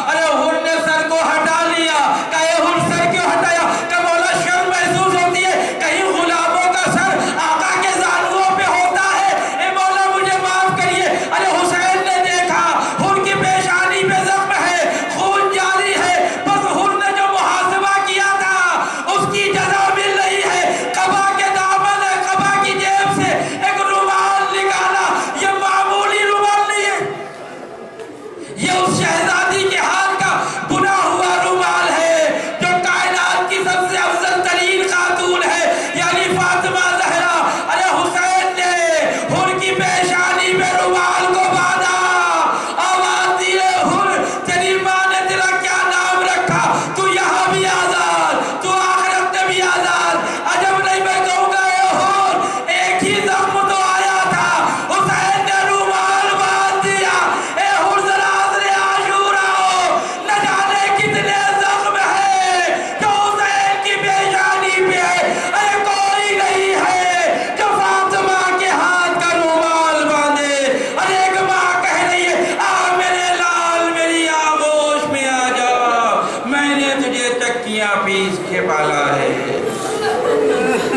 ارے حر نے سر کو ہٹا لیا، کہے حر سر کیوں ہٹایا، کہ مولا شرم محسوس ہوتی ہے، کہیں غلاموں کا سر آقا کے زانووں پہ ہوتا ہے، اے مولا مجھے معاف کریے۔ ارے حسین نے دیکھا حر کی پیشانی پہ زخم ہے، خون جاری ہے، بس حر نے جو محاسبہ کیا تھا اس کی جزا مل رہی ہے، قبا کے دامن ہے، قبا کی جیب سے ایک رومال نکالا، یہ معمولی رومال نہیں ہے، یہ اس شہزادی کے ہاتھ کا بنا ہوا رومال ہے جو کائنات کی سب سے افضل ترین خاتون ہے، یعنی فاطمہ زہرا۔ ارے حسین نے حر کی پیشانی پہ رومال کو باندھا، آواز دی ہے حر تیری ماں نے تیرا کیا نام رکھا، تو یہاں بھی آزاد، تو آخرت میں بھی آزاد۔ عجب نہیں میں کہوں گا اے حر ایک ہی زخم تو آیا تھا، حسین نے رومال باندھ دیا، اے حر ذرا عصر عاشورا ہو، نہ جانے کتنے زخم ہے جو حسین کی پیشانی پہ ہے، ارے کوئی نہیں ہے جو فاطمہ کے ہاتھ کا رومال باندھے۔ ارے ایک ماں کہہ رہی ہے آ میرے لال میری آغوش میں آ جا، میں نے تجھے چکیاں پیس کے پالا ہے۔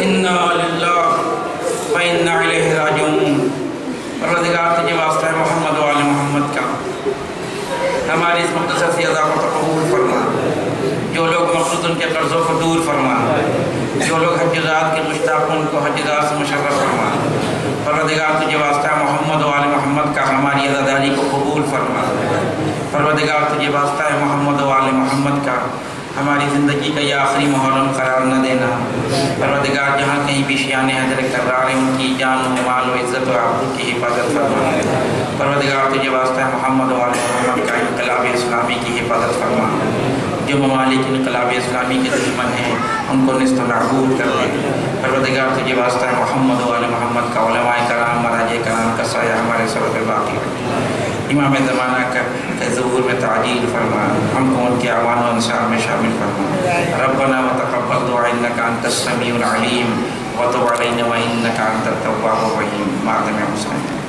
انا للہ و انا الیہ راجعون۔ پروردگار تجھے واسطہ ہے محمد و آل محمد کا ہماری اس مقدسہ سی ادا کو قبول فرما، جو لوگ مقصود ان کے قرضوں کو دور فرما، جو لوگ حج ذات کے مشتاق ان کو حج ذات سے مشرف فرما۔ پروردگار تجھے واسطہ ہے محمد و آل محمد کا ہماری عزاداری کو قبول فرما۔ پروردگار تجھے واسطہ ہے محمد و آل محمد کا ہماری زندگی کا یہ آخری محرم قرار نہ دینا۔ پروردگار جہاں کہیں بھی شیان حضر کرار ہیں ان کی جان و مال و عزت و آبرو کی حفاظت فرما۔ پروردگار تجھے واسطہ ہے محمد و آل محمد کا انقلاب اسلامی کی حفاظت فرما۔ جو ممالک انقلاب اسلامی کے دشمن ہیں ان کو نیست و نابود کر دے۔ پروردگار تجھے واسطہ ہے محمد و آل محمد کا علماء کرام مراجع کرام کا سایہ ہمارے سر پہ باقی رکھے۔ امام زمانہ کا ظہور میں تعجیل فرما، ہم کو ان کے اعوان و انصار میں شامل فرما۔ ربنا وتقبل دعا انک انت السمیع العلیم وتب علینا وانک انت التواب الرحیم۔ ماتم حسین۔